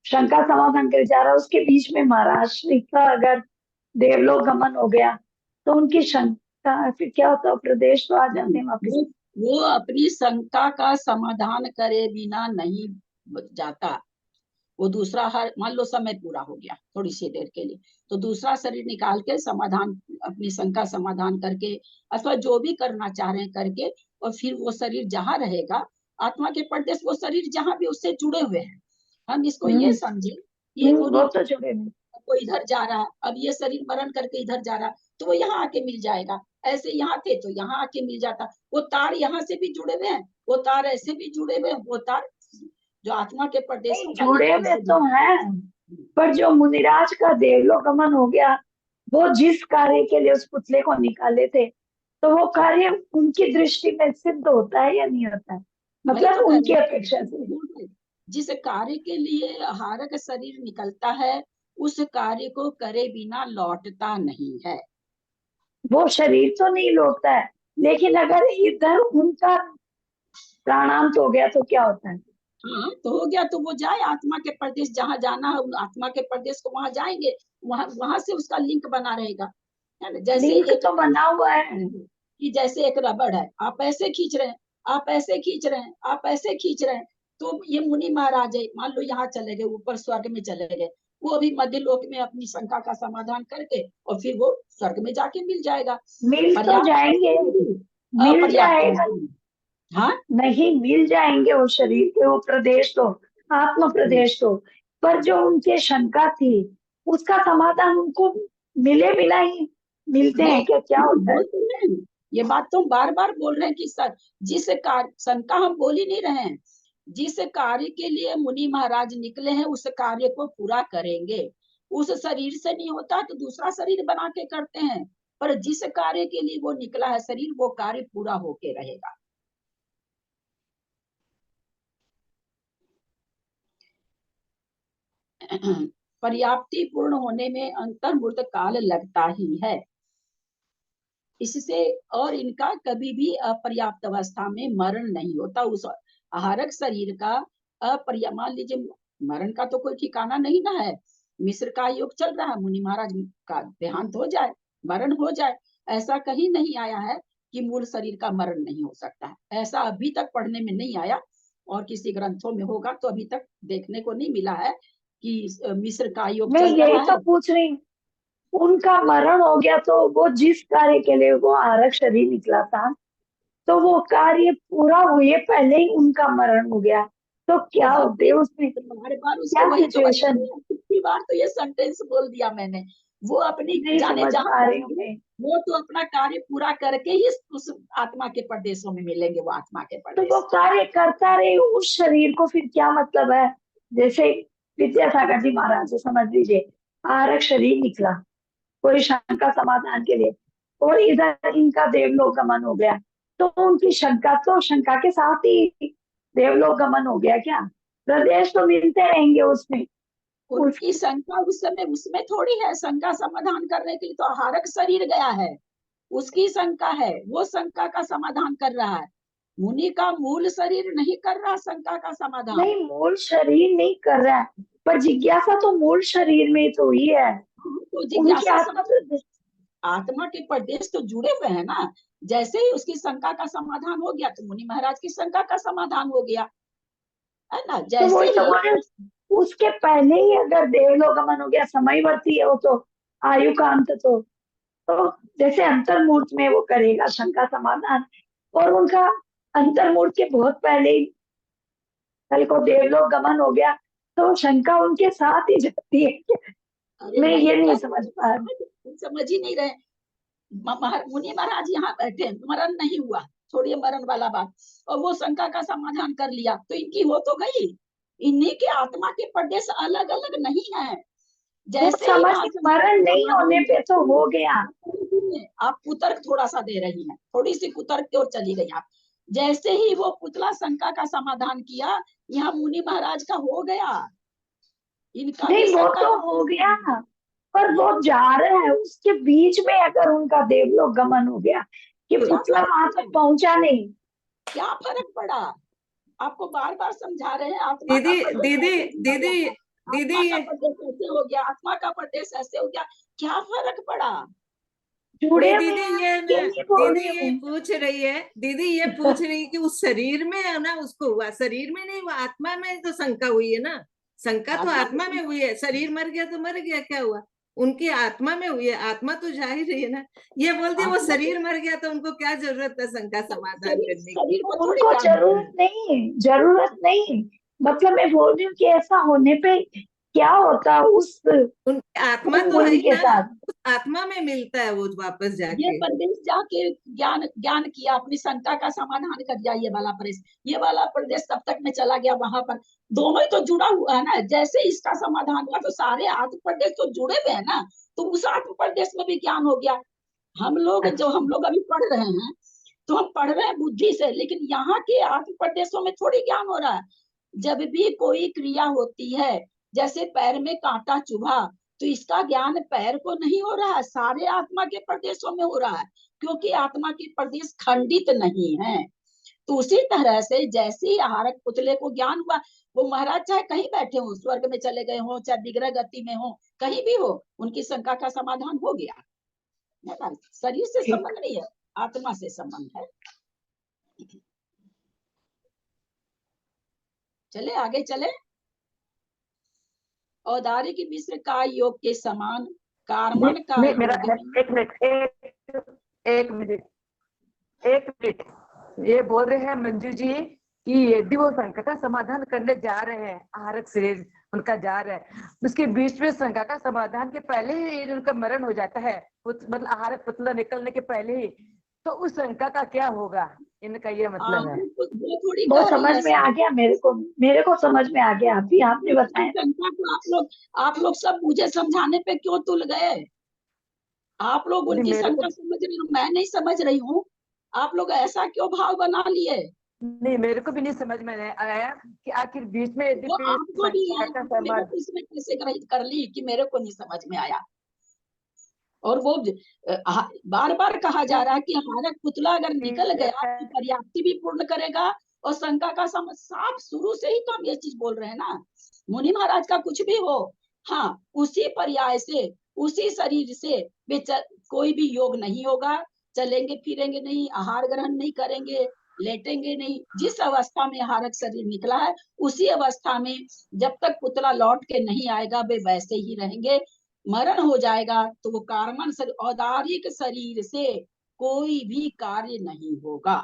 शंका समाधान करे जा रहा है, उसके बीच में महाराज श्री का अगर देवलोक गमन हो गया तो उनकी शंका फिर क्या होता है? प्रदेश तो आ जाते हैं वापिस। वो अपनी शंका का समाधान करे बिना नहीं जाता। वो दूसरा हर, मान लो समय पूरा हो गया थोड़ी सी देर के लिए, तो दूसरा शरीर निकाल के समाधान, अपनी शंका समाधान करके अथवा जो भी करना चाह रहे हैं करके, और फिर वो शरीर जहाँ रहेगा आत्मा के प्रदेश, वो शरीर जहाँ भी उससे जुड़े हुए हैं, हम इसको ये समझे, ये वो तो जुड़े नहीं। वो इधर जा रहा है, अब ये शरीर मरण करके इधर जा रहा है तो वो यहाँ आके मिल जाएगा। ऐसे यहाँ थे तो यहाँ आके मिल जाता। वो तार यहाँ से भी जुड़े हुए हैं, वो तार ऐसे भी जुड़े हुए हैं, वो तार जो आत्मा के प्रदेश जुड़े हुए तो हैं, पर जो मुनिराज का देवलोक गमन हो गया, वो जिस कार्य के लिए उस पुतले को निकाले थे, तो वो कार्य उनकी दृष्टि में सिद्ध होता है या नहीं होता है? मतलब उनकी अपेक्षा से जिस कार्य के लिए आहारक शरीर निकलता है उस कार्य को करे बिना लौटता नहीं है। वो शरीर तो नहीं लौटता है, लेकिन अगर इधर उनका प्राणांत हो गया तो क्या होता है? हाँ, तो हो गया तो वो जाए आत्मा के प्रदेश, जहाँ जाना है आत्मा के प्रदेश को वहां जाएंगे, वहां से उसका लिंक बना रहेगा, है ना? जैसे लिंक एक तो बना हुआ है कि जैसे एक रबड़ है, आप ऐसे खींच रहे हैं, आप ऐसे खींच रहे हैं, आप ऐसे खींच रहे हैं, तो ये मुनि महाराज है, मान लो यहाँ चले गए, ऊपर स्वर्ग में चले गए, वो भी मध्य लोक में अपनी शंका का समाधान करके और फिर वो स्वर्ग में जाके मिल जाएगा। मिल तो पर्याप्त जाएंगे, मिल अपर्याप्त जाएगा, नहीं। हाँ, नहीं मिल जाएंगे वो शरीर के वो प्रदेश तो, आत्म प्रदेश तो, पर जो उनके शंका थी उसका समाधान उनको मिले बिना ही मिलते हैं क्या? क्या होता है? बोल तो रहे हैं, ये बात तो बार बार बोल रहे हैं कि सर जिस कार्य, शंका हम बोल ही नहीं रहे हैं, जिस कार्य के लिए मुनि महाराज निकले हैं उस कार्य को पूरा करेंगे। उस शरीर से नहीं होता तो दूसरा शरीर बना के करते हैं, पर जिस कार्य के लिए वो निकला है शरीर, वो कार्य पूरा होके रहेगा। पर्याप्ति पूर्ण होने में अंतर्मुक्त काल लगता ही है। इससे और इनका कभी भी अपर्याप्त अवस्था में मरण नहीं होता। उस आहारक शरीर का मान लीजिए मरण का तो कोई ठिकाना नहीं ना है। मिस्र का युग चल रहा है, मुनि महाराज का देहांत हो जाए, मरण हो जाए, ऐसा कहीं नहीं आया है कि मूल शरीर का मरण नहीं हो सकता है। ऐसा अभी तक पढ़ने में नहीं आया, और किसी ग्रंथों में होगा तो अभी तक देखने को नहीं मिला है कि मिस्र का युग मैं चल यही रहा तो है। पूछ रही हूँ, उनका मरण हो गया तो वो जिस कार्य के लिए वो आरक शरीर निकला था, तो वो कार्य पूरा हुए पहले ही उनका मरण हो गया, तो क्या हम होते उसमें? बार बार उसको क्या वही तो बता सिचुएशन? रही हूँ, कितनी बार तो ये सेंटेंस बोल दिया मैंने। वो अपनी नहीं जाने समझ जहाँ पा रही हूँ जाएंगे, मैं। वो तो अपना कार्य पूरा करके ही उस आत्मा के प्रदेशों में मिलेंगे। वो आत्मा के तो वो प्रदेश कार्य करता रहे उस शरीर को, फिर क्या मतलब है? जैसे विद्यासागर जी महाराज से समझ लीजिए, आरक शरीर निकला कोई शंका समाधान के लिए, और इधर इनका देवलोक गमन हो गया, तो उनकी शंका तो शंका के साथ ही देवलोक गमन हो गया क्या? प्रदेश तो मिलते रहेंगे उसमें। उस उनकी शंका उस समय उसमें थोड़ी है। शंका समाधान करने के लिए तो आहारक शरीर गया है, उसकी शंका है, वो शंका का समाधान कर रहा है। मुनि का मूल शरीर नहीं कर रहा शंका का समाधान। नहीं, मूल शरीर नहीं कर रहा है, पर जिज्ञासा तो मूल शरीर में तो ही है। तो उनकी जिज्ञासा आत्मा तो, आत्मा के प्रदेश तो जुड़े हुए हैं ना। जैसे ही उसकी शंका का समाधान हो गया तो मुनि महाराज की शंका का समाधान हो गया, है ना। तो जैसे वही तो ही बोल रहे हैं, उसके पहले ही अगर देवलोक गमन हो गया, समयवर्ती है वो तो, आयु का अंत तो जैसे अंतर्मूर्त में वो करेगा शंका समाधान, और उनका अंतर्मूर्त के बहुत पहले ही कल को देवलोक गमन हो गया, तो शंका उनके साथ ही जाती है। अरे मैं नहीं, ये नहीं क्या समझ पा रही। समझ ही नहीं रहे। मुनि महाराज यहाँ बैठे, मरण नहीं हुआ, छोड़िए मरण वाला बात, और वो शंका का समाधान कर लिया तो इनकी हो तो गई। इन्हीं के आत्मा के प्रदेश अलग अलग नहीं है। वो जैसे ही समझ वहां के से मरण नहीं होने समाधान, पे तो हो गया। आप कुतर्क थोड़ा सा दे रही हैं, थोड़ी सी कुतर्क की ओर चली गई आप। जैसे ही वो पुतला शंका का समाधान किया, यहाँ मुनि महाराज का हो गया, इनका भी नहीं वो शंका तो का हो गया, समाधान। पर वो जा रहा है उसके बीच में, अगर उनका देवलोक गमन हो गया कि क्या पुतला फर्क वहां पड़ा? तक पहुंचा नहीं। क्या फर्क पड़ा? आपको बार बार समझा रहे हैं, आत्मा का दीदी प्रदेश दीदी ऐसे जुड़ा हुआ दीदी था, दीदी आत्मा का ये प्रदेश ऐसे हो गया, आत्मा का प्रदेश ऐसे हो गया। क्या फर्क पड़ा? जुड़े हुए दीदी हैं, ये ये मैं नहीं बोल दीदी रही ये हूँ। पूछ रही है, दीदी ये पूछ रही है कि उस शरीर में है ना, उसको हुआ शरीर में नहीं हुआ, आत्मा में तो शंका हुई है ना। शंका तो आत्मा में हुई है, शरीर मर गया तो मर गया, क्या हुआ? उनकी आत्मा में हुई है, आत्मा तो जा ही रही है ना। ये बोलती है वो आत्मा शरीर मर गया तो उनको क्या जरूरत है शंका समाधान शरीर करने की? शरीर को थोड़ी उनको ज्ञान होता है। जरूरत नहीं, जरूरत नहीं, मतलब मैं बोल रही हूँ कि ऐसा होने पे क्या होता उस उनकी आत्मा तो है मुनि ही के ना, साथ? उस आत्मा में मिलता है वो वापस ये जाके। प्रदेश जाके ज्ञान ज्ञान किया, अपनी शंका का समाधान कर दिया। ये वाला प्रदेश, ये वाला प्रदेश तब तक में चला गया वहां पर। दोनों ही तो जुड़ा हुआ है ना। जैसे इसका समाधान हुआ तो सारे आत्म प्रदेश तो जुड़े हुए हैं ना, तो उस आत्म प्रदेश में भी ज्ञान हो गया। हम लोग अभी पढ़ रहे हैं तो हम पढ़ रहे हैं बुद्धि से, लेकिन यहाँ के आत्म प्रदेशों में थोड़ी ज्ञान हो रहा है। जब भी कोई क्रिया होती है, जैसे पैर में कांटा चुभा, तो इसका ज्ञान पैर को नहीं हो रहा है, सारे आत्मा के प्रदेशों में हो रहा है, क्योंकि आत्मा के प्रदेश खंडित नहीं है। तो उसी तरह से जैसे ही आहारक पुतले को ज्ञान हुआ, वो महाराज चाहे कहीं बैठे हो, स्वर्ग में चले गए हो, चाहे विग्रह गति में हो, कहीं भी हो, उनकी शंका का समाधान हो गया। शरीर से संबंध नहीं है, आत्मा से संबंध है। चले आगे चले। औदारिक मिश्र का योग के समान कार्मण का नहीं, मेरा योग में एक मिनट ये बोल रहे हैं मंजू जी कि यदि वो शंका का समाधान करने जा रहे हैं, आहारक शरीर उनका जा रहा है, उसके बीच में शंका का समाधान के पहले ही उनका मरण हो जाता है, मतलब आहारक पुतला निकलने के पहले ही, तो उस शंका का क्या होगा? इनका ये मतलब है। वो थोड़ी वो कह रही समझ है में आ गया मेरे को समझ में आ गया, अभी आपने बताया। शंका को आप लोग सब मुझे समझाने पे क्यों तुल गए? आप लोग नहीं, उनकी मेरे को शंका समझ रही हो, मैं नहीं समझ रही हूँ। आप लोग ऐसा क्यों भाव बना लिए? नहीं, मेरे को भी नहीं समझ में आया कि आखिर बीच में यदि वो फिर आपको भी शंका का आपने वो समाधान। इसमें कैसे ग्रहित कर ली कि मेरे को नहीं समझ में आया? और वो बार बार कहा जा रहा है कि हमारा पुतला अगर निकल गया तो पर्याप्ति भी पूर्ण करेगा और शंका का साफ शुरू से ही तो हम ये चीज बोल रहे हैं ना। मुनि महाराज का कुछ भी हो, हाँ, उसी पर्याय से, उसी शरीर से कोई भी योग नहीं होगा, चलेंगे फिरेंगे नहीं, आहार ग्रहण नहीं करेंगे, लेटेंगे नहीं। जिस अवस्था में आहारक शरीर निकला है उसी अवस्था में जब तक पुतला लौट के नहीं आएगा वे वैसे ही रहेंगे। मरण हो जाएगा तो वो कार्मन शरीर, औदारिक शरीर से कोई भी कार्य नहीं होगा।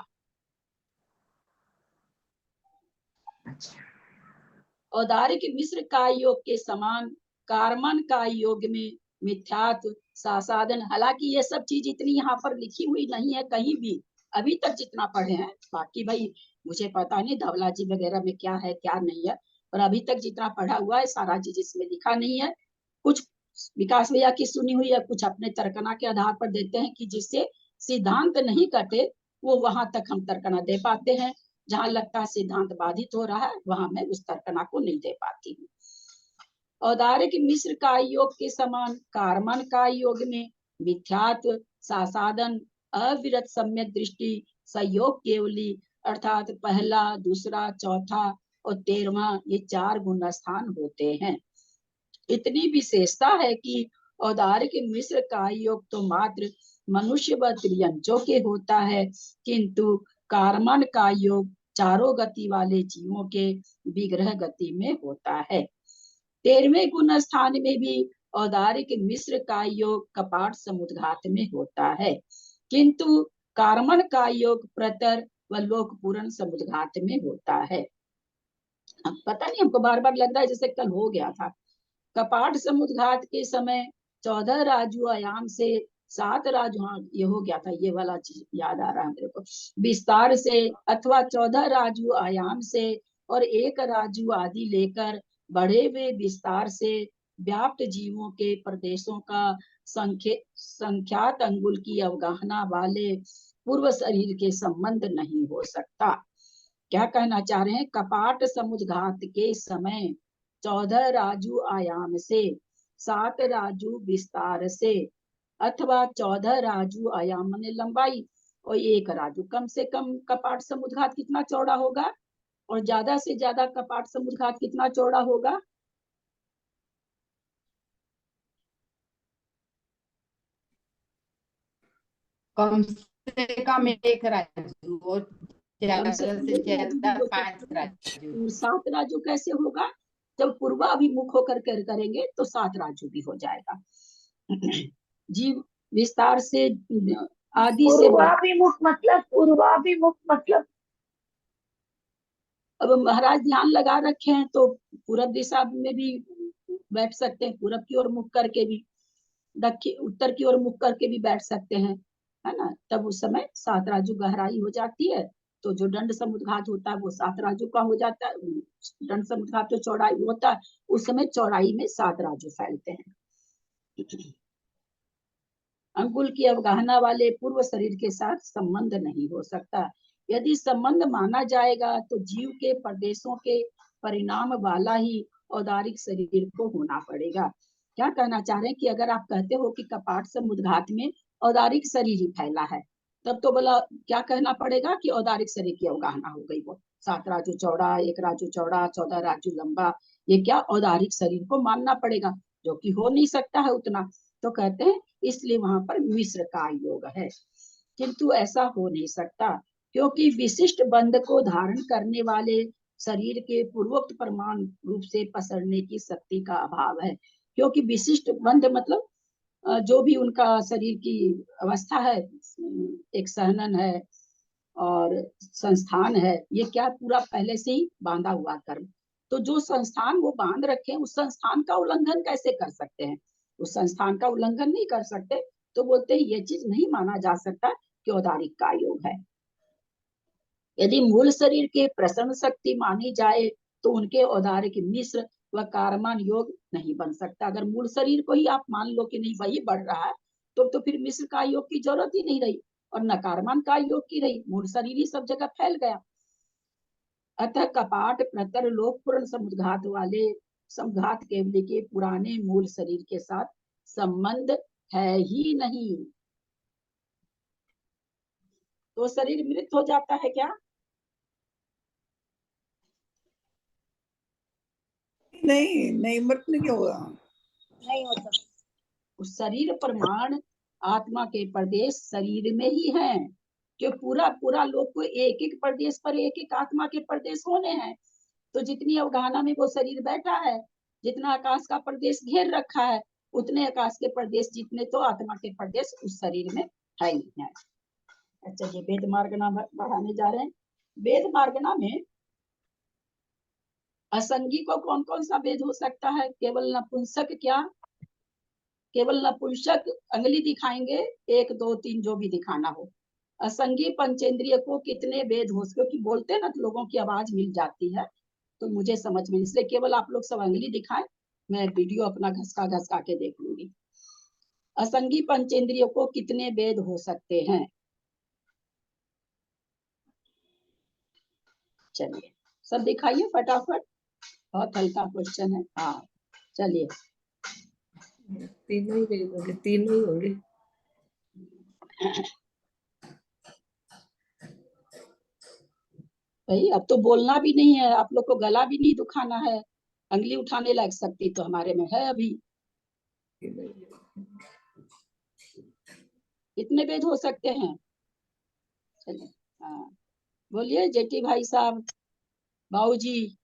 औदारिक मिश्र का योग के समान कार्मन का योग में मिथ्यात्व सासाधन। हालांकि ये सब चीज इतनी यहाँ पर लिखी हुई नहीं है कहीं भी, अभी तक जितना पढ़े हैं। बाकी भाई मुझे पता नहीं धवला जी वगैरह में क्या है क्या नहीं है, पर अभी तक जितना पढ़ा हुआ है सारा चीज इसमें लिखा नहीं है। कुछ विकास भैया की सुनी हुई है, कुछ अपने तर्कना के आधार पर देते हैं कि जिससे सिद्धांत नहीं कटे वो वहां तक हम तर्कना दे पाते हैं। जहां लगता है सिद्धांत बाधित हो रहा है वहां मैं उस तर्कना को नहीं दे पाती हूँ। औदारिक मिश्र का योग के समान कार्मन का योग में मिथ्यात्व सासाधन अविरत सम्यक दृष्टि संयोग केवली, अर्थात पहला दूसरा चौथा और 13वां ये 4 गुण स्थान होते हैं। इतनी विशेषता है कि औदारिक मिश्र का योग तो मात्र मनुष्य व त्रियंचों के होता है, किंतु कार्मन का योग चारों गति वाले जीवों के विग्रह गति में होता है। 13वें गुण स्थान में भी औदारिक मिश्र का योग कपाट समुद्घात में होता है, किंतु कार्मन का योग प्रतर व लोक पूर्ण समुद्घात में होता है। अब पता नहीं, हमको बार बार लग रहा है जैसे कल हो गया था। कपाट समुद्घात के समय 14 राजू आयाम से 7 राजू, हाँ ये हो गया था, ये वाला चीज याद आ रहा है मेरे को, विस्तार से अथवा 14 राजू आयाम से और 1 राजू आदि लेकर बढ़े हुए विस्तार से व्याप्त जीवों के प्रदेशों का संख्यात अंगुल की अवगाहना वाले पूर्व शरीर के संबंध नहीं हो सकता। क्या कहना चाह रहे हैं? कपाट समुद्घात के समय 14 राजू आयाम से 7 राजू विस्तार से अथवा 14 राजू आयाम ने लंबाई और 1 राजू, कम से कम कपाट समुद्घात कितना चौड़ा होगा और ज्यादा से ज्यादा कपाट समुद्घात कितना चौड़ा होगा? कम से कम 1 राजू और ज्यादा से ज्यादा 5 राजू। 7 राजू कैसे होगा? जब पूर्वाभिमुख होकर करेंगे तो 7 राजू भी हो जाएगा। जीव विस्तार से आदि से पूर्वाभिमुख मतलब अब महाराज ध्यान लगा रखे हैं तो पूरब दिशा में भी बैठ सकते हैं, पूरब की ओर मुख करके भी, दक्षिण उत्तर की ओर मुख करके भी बैठ सकते हैं, है ना। तब उस समय 7 राजू गहराई हो जाती है, तो जो दंड समुद्घात होता है वो 7 राजू का हो जाता है। दंड समुद्घात जो चौड़ाई होता है उस समय चौड़ाई में 7 राजू फैलते हैं। अंकुल की अवगाहना वाले पूर्व शरीर के साथ संबंध नहीं हो सकता। यदि संबंध माना जाएगा तो जीव के प्रदेशों के परिणाम वाला ही औदारिक शरीर को होना पड़ेगा। क्या कहना चाह रहे हैं कि अगर आप कहते हो कि कपाट समुद्घात में औदारिक शरीर ही फैला है, तब तो बोला क्या कहना पड़ेगा कि औदारिक शरीर की अवगाहना हो गई। वो 7 राजू चौड़ा, 1 राजू चौड़ा, 14 राजू लंबा, ये क्या औदारिक शरीर को मानना पड़ेगा, जो कि हो नहीं सकता है उतना। तो कहते हैं इसलिए वहां पर मिश्र का योग है, किंतु ऐसा हो नहीं सकता, क्योंकि विशिष्ट बंध को धारण करने वाले शरीर के पूर्वोक्त परमाणु रूप से पसरने की शक्ति का अभाव है, क्योंकि विशिष्ट बंध मतलब जो भी उनका शरीर की अवस्था है, एक सहनन है और संस्थान है, ये क्या पूरा पहले से ही बांधा हुआ कर्म। तो जो संस्थान वो बांध रखे, उस संस्थान का उल्लंघन कैसे कर सकते हैं? उस संस्थान का उल्लंघन नहीं कर सकते, तो बोलते हैं ये चीज नहीं माना जा सकता कि औदारिक का योग है। यदि मूल शरीर के प्रसन्न शक्ति मानी जाए तो उनके औदारिक मिश्र व कारमान योग नहीं बन सकता। अगर मूल शरीर को ही आप मान लो कि नहीं वही बढ़ रहा है, तो फिर मिश्र का योग की जरूरत ही नहीं रही और न कारमान का योग की रही, मूल शरीर ही सब जगह फैल गया। अतः कपाट प्रतर लोक पूर्ण समुद्घात वाले समघात केवल के पुराने मूल शरीर के साथ संबंध है ही नहीं। तो शरीर मृत हो जाता है क्या? नहीं नहीं, मृत नहीं होगा, नहीं होता। उस शरीर प्रमाण आत्मा के प्रदेश शरीर में ही है, कि पूरा पूरा लोग को एक एक प्रदेश पर एक एक आत्मा के प्रदेश होने हैं। तो जितनी अवगाहना में वो शरीर बैठा है, जितना आकाश का प्रदेश घेर रखा है, उतने आकाश के प्रदेश जितने तो आत्मा के प्रदेश उस शरीर में है ही है। अच्छा, ये वेद मार्गना बढ़ाने जा रहे हैं। वेद मार्गना में असंगी को कौन कौन सा वेद हो सकता है? केवल नपुंसक, क्या केवल नपुंसक अंगली दिखाएंगे, 1 2 3 जो भी दिखाना हो। असंगी पंचेंद्रिय को कितने वेद हो, क्योंकि बोलते हैं ना तो लोगों की आवाज मिल जाती है, तो मुझे समझ में, इसलिए केवल आप लोग सब अंगली दिखाएं, मैं वीडियो अपना घसका के देख लूंगी। असंगी पंचेंद्रियों को कितने वेद हो सकते हैं? चलिए सब दिखाइए फटाफट, बहुत हल्का क्वेश्चन है। हाँ चलिए, तीनों ही वेद होंगे, तीनों ही होंगे। भाई अब तो बोलना भी नहीं है, आप लोग को गला भी नहीं दुखाना है, अंगली उठाने लायक शक्ति तो हमारे में है अभी। कितने वेद हो सकते हैं? चलिए हाँ बोलिए जेठी भाई साहब, बाबूजी,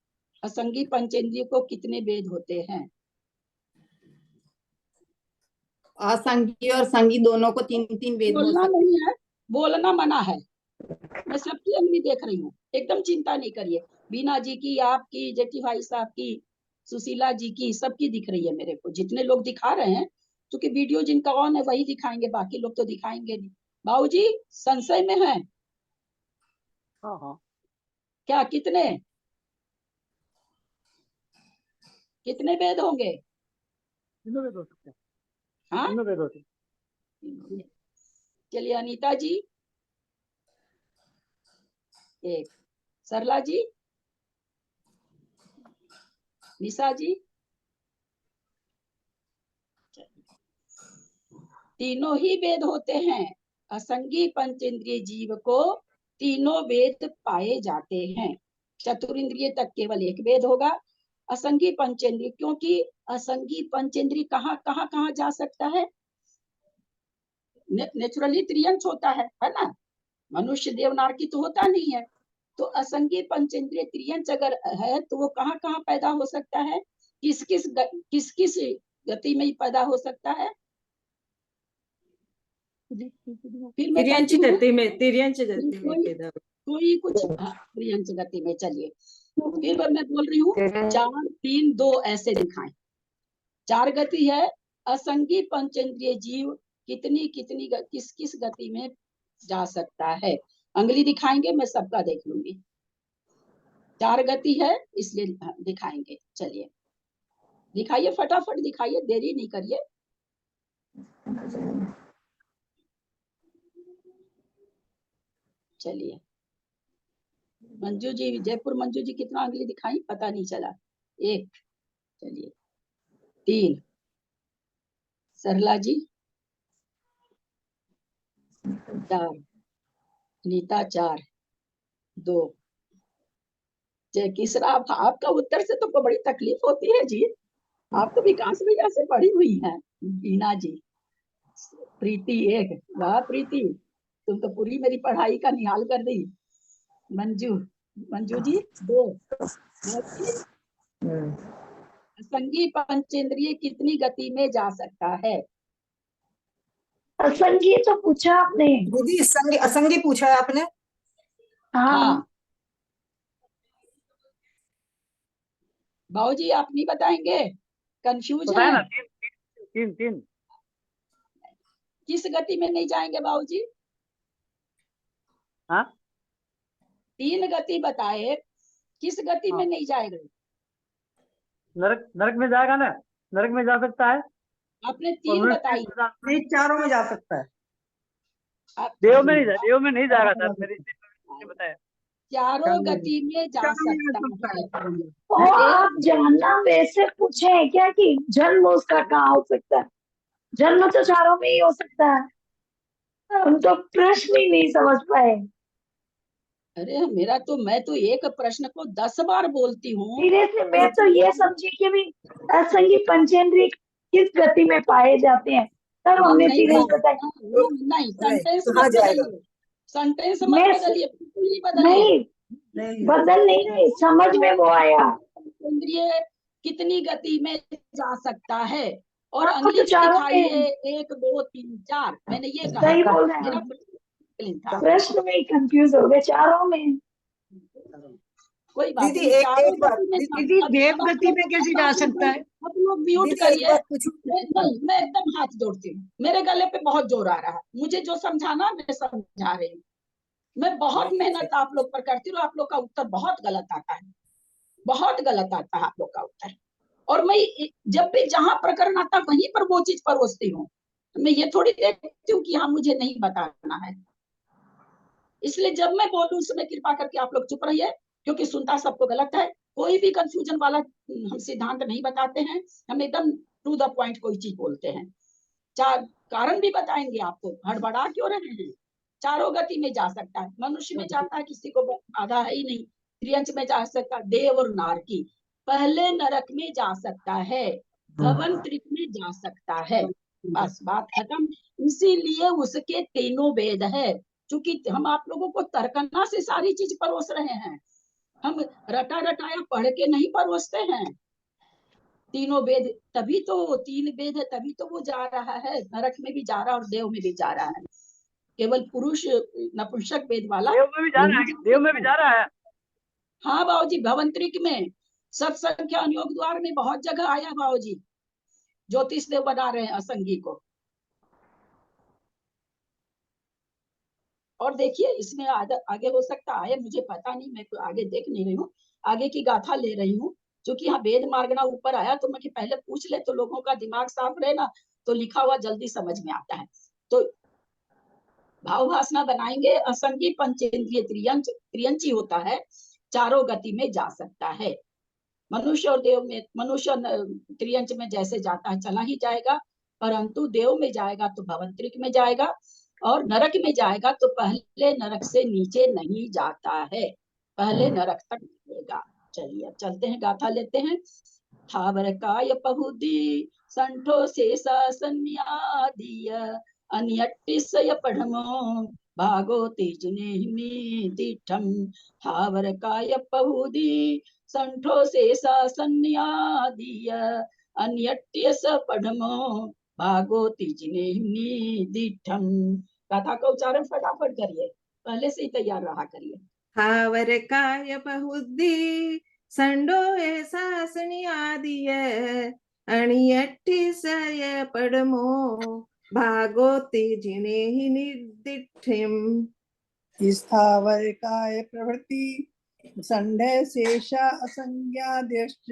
असंगी पंचेंद्रिय को कितने वेद होते हैं? असंगी और संगी दोनों को 3 3 वेद हो बोलना सकते। नहीं है, बोलना मना है। मैं सबकी अंगली देख रही हूँ, एकदम चिंता नहीं करिए। बीना जी की, आपकी, जेठी भाई साहब की, सुशीला जी की, सबकी दिख रही है मेरे को। जितने लोग दिखा रहे हैं, क्योंकि वीडियो जिनका ऑन है वही दिखाएंगे, बाकी लोग तो दिखाएंगे नहीं। बाबूजी संशय में है हाँ हाँ, क्या? कितने कितने वेद होंगे? तीनों वेद हो सकते हैं, हाँ तीनों वेद होते हैं। चलिए अनीता जी 1, सरला जी, निशा जी, तीनों ही वेद होते हैं। असंगी पंचेंद्रिय जीव को तीनों वेद पाए जाते हैं। चतुरिंद्रिय तक केवल एक वेद होगा। असंगी पंचेंद्रिय, क्योंकि असंगी पंचेंद्रिय कहाँ कहाँ कहाँ जा सकता है? नेचुरली त्रियंश होता है ना, मनुष्य देवनार की तो होता नहीं है। तो असंगी पंचेंद्रिय त्रियंश अगर है तो वो कहाँ कहाँ पैदा हो सकता है? किस किस गति में पैदा हो सकता है? फिर मैं तिर्यंच कहती हूँ गति में, तिर्यंच गति में कोई पैदा हो। कोई कुछ त्रियंश गति में। चलिए फिर मैं बोल रही हूँ 4 3 2 ऐसे दिखाएं। 4 गति है। असंगी पंचेंद्रिय जीव कितनी कितनी किस किस गति में जा सकता है? अंगली दिखाएंगे, मैं सबका देख लूंगी। 4 गति है इसलिए दिखाएंगे। चलिए दिखाइए, फटाफट दिखाइए, देरी नहीं करिए। चलिए मंजू जी, जयपुर मंजू जी कितना अंगली दिखाई? पता नहीं चला। 1, चलिए 3, सरला जी 4, नीता 4, 2। किसरा आपका उत्तर से तो बड़ी तकलीफ होती है जी, आप तो विकास भैया से पढ़ी हुई हैं। बीना जी, प्रीति 1, वाह प्रीति, तुम तो पूरी मेरी पढ़ाई का निहाल कर दी। मंजू मंजू जी दो। असंगी पंचेंद्रिय कितनी गति में जा सकता है? असंगी तो पूछा आपने। दीदी असंगी असंगी पूछा है आपने। हाँ, बाबूजी आप नहीं बताएंगे? कंफ्यूज बताए ना, हैं? तीन तीन तीन। किस गति में नहीं जाएंगे बाबूजी? हाँ 3 गति बताए, किस गति में हाँ। नहीं जाएगा? नरक नरक में जाएगा ना, नरक में जा सकता है। आपने और 3 मनुष्य बताई। नहीं, चारों में जा सकता है। देव में नहीं देव में नहीं जाएगा सर, मेरी बताया। चारों गति में जा चारों में जा सकता सकता है। है। और देव आप जानना वैसे पूछे हैं क्या कि जन्म उसका कहाँ हो सकता है? जन्म तो चारों में ही हो सकता है। हम तो प्रश्न ही नहीं समझ पाए। अरे मैं तो एक प्रश्न को 10 बार बोलती हूँ। धीरे से मैं तो ये समझी कि भी असंगी पंचेंद्रिय किस गति में पाए जाते हैं, तब हमने नहीं धीरे से बताया। नहीं, सेंटेंस कहाँ मत जाएगा? बदलिए, सेंटेंस मत मैं बदलिए, बिल्कुल नहीं बदलिए। नहीं, नहीं, बदल नहीं रही, समझ में वो आया। इंद्रिय कितनी गति में जा सकता है? और आपको तो अंग्लिश चारों दिखाइए, में 1 2 3 4। मैंने ये कहा सही था, बोल रहे मेरा हैं, प्रश्न था। प्रश्न में ही कंफ्यूज हो गए। चारों में कोई बात दीदी नहीं, एक चारों एक बात गति में दीदी देव आप गति लोग में कैसे जा सकता है? आप लोग म्यूट दीदी एक करिए। बात पूछूं? नहीं, मैं एकदम हाथ जोड़ती हूँ, मेरे गले पे बहुत जोर आ रहा है। मुझे जो समझाना मैं समझा रही हूँ। मैं बहुत मेहनत आप लोग पर करती हूँ, आप लोग का उत्तर बहुत गलत आता है, बहुत गलत आता है आप लोग का उत्तर। और मैं जब भी जहां प्रकरण आता वहीं पर वो चीज परोसती हूँ। मैं ये थोड़ी देखती हूँ कि हाँ मुझे नहीं बताना है। इसलिए जब मैं बोलूं उस समय कृपा करके आप लोग चुप रहिए, क्योंकि सुनता सबको गलत है। कोई भी कंफ्यूजन वाला हम सिद्धांत नहीं बताते हैं, हम एकदम टू द पॉइंट कोई चीज बोलते हैं। चार कारण भी बताएंगे आपको, हड़बड़ा क्यों रहे हैं। चारों गति में जा सकता है, मनुष्य में जाता है, किसी को बाधा है ही नहीं। त्रियंच में जा सकता है, देव और नारकी। पहले नरक में जा सकता है, भवन त्रिक में जा सकता है। बस बात खत्म। इसीलिए उसके तीनों वेद है। क्योंकि हम आप लोगों को तर्कना से सारी चीज परोस रहे हैं, हम रटा रटाया पढ़ के नहीं परोसते हैं। तीनों वेद, तभी तो 3 वेद है, तभी तो वो जा रहा है, नरक में भी जा रहा है और देव में भी जा रहा है। केवल पुरुष नपुंसक वेद वाला देव में भी जा रहा है, देव में भी जा रहा है। हाँ बाबूजी, भवंतरिक में, सत्संख्या योग द्वार में बहुत जगह आया बाबूजी। ज्योतिष देव बना रहे हैं असंगी को। और देखिए इसमें आगे हो सकता है, मुझे पता नहीं, मैं तो आगे देख नहीं रही हूँ, आगे की गाथा ले रही हूँ। क्योंकि यहाँ वेद मार्गना ऊपर आया तो मैं कि पहले पूछ ले तो लोगों का दिमाग साफ रहे ना, तो लिखा हुआ जल्दी समझ में आता है। तो भाव भाषणा बनाएंगे। असंगी पंचेंद्रिय त्रियंची होता है, चारों गति में जा सकता है। मनुष्य और देव में, मनुष्य त्रियंच में जैसे जाता है चला ही जाएगा, परंतु देव में जाएगा तो भवंतरिक में जाएगा, और नरक में जाएगा तो पहले नरक से नीचे नहीं जाता है, पहले नरक तक जाएगा। चलिए अब चलते हैं, गाथा लेते हैं। थावर काय पहुदी संठो से सन्यादीय अन्यट्टिसय पढ़मो भागो तेजने दीठम। थावर काय पहुदी संठो से सन्यादीय अन्यट्टिस पढ़मो भागो तेजने दीठम। कथा का उच्चारण फटाफट करिए, पहले से ही तैयार रहा करिए। थावर काय बहुद्धी संडो ऐसा सनियादिय आणि अट्ठिसय पडमो भागो तेजिने ही निर्दिठिम। स्थावर काय प्रवृत्ति संडय शेषा असंज्ञाद्यश्च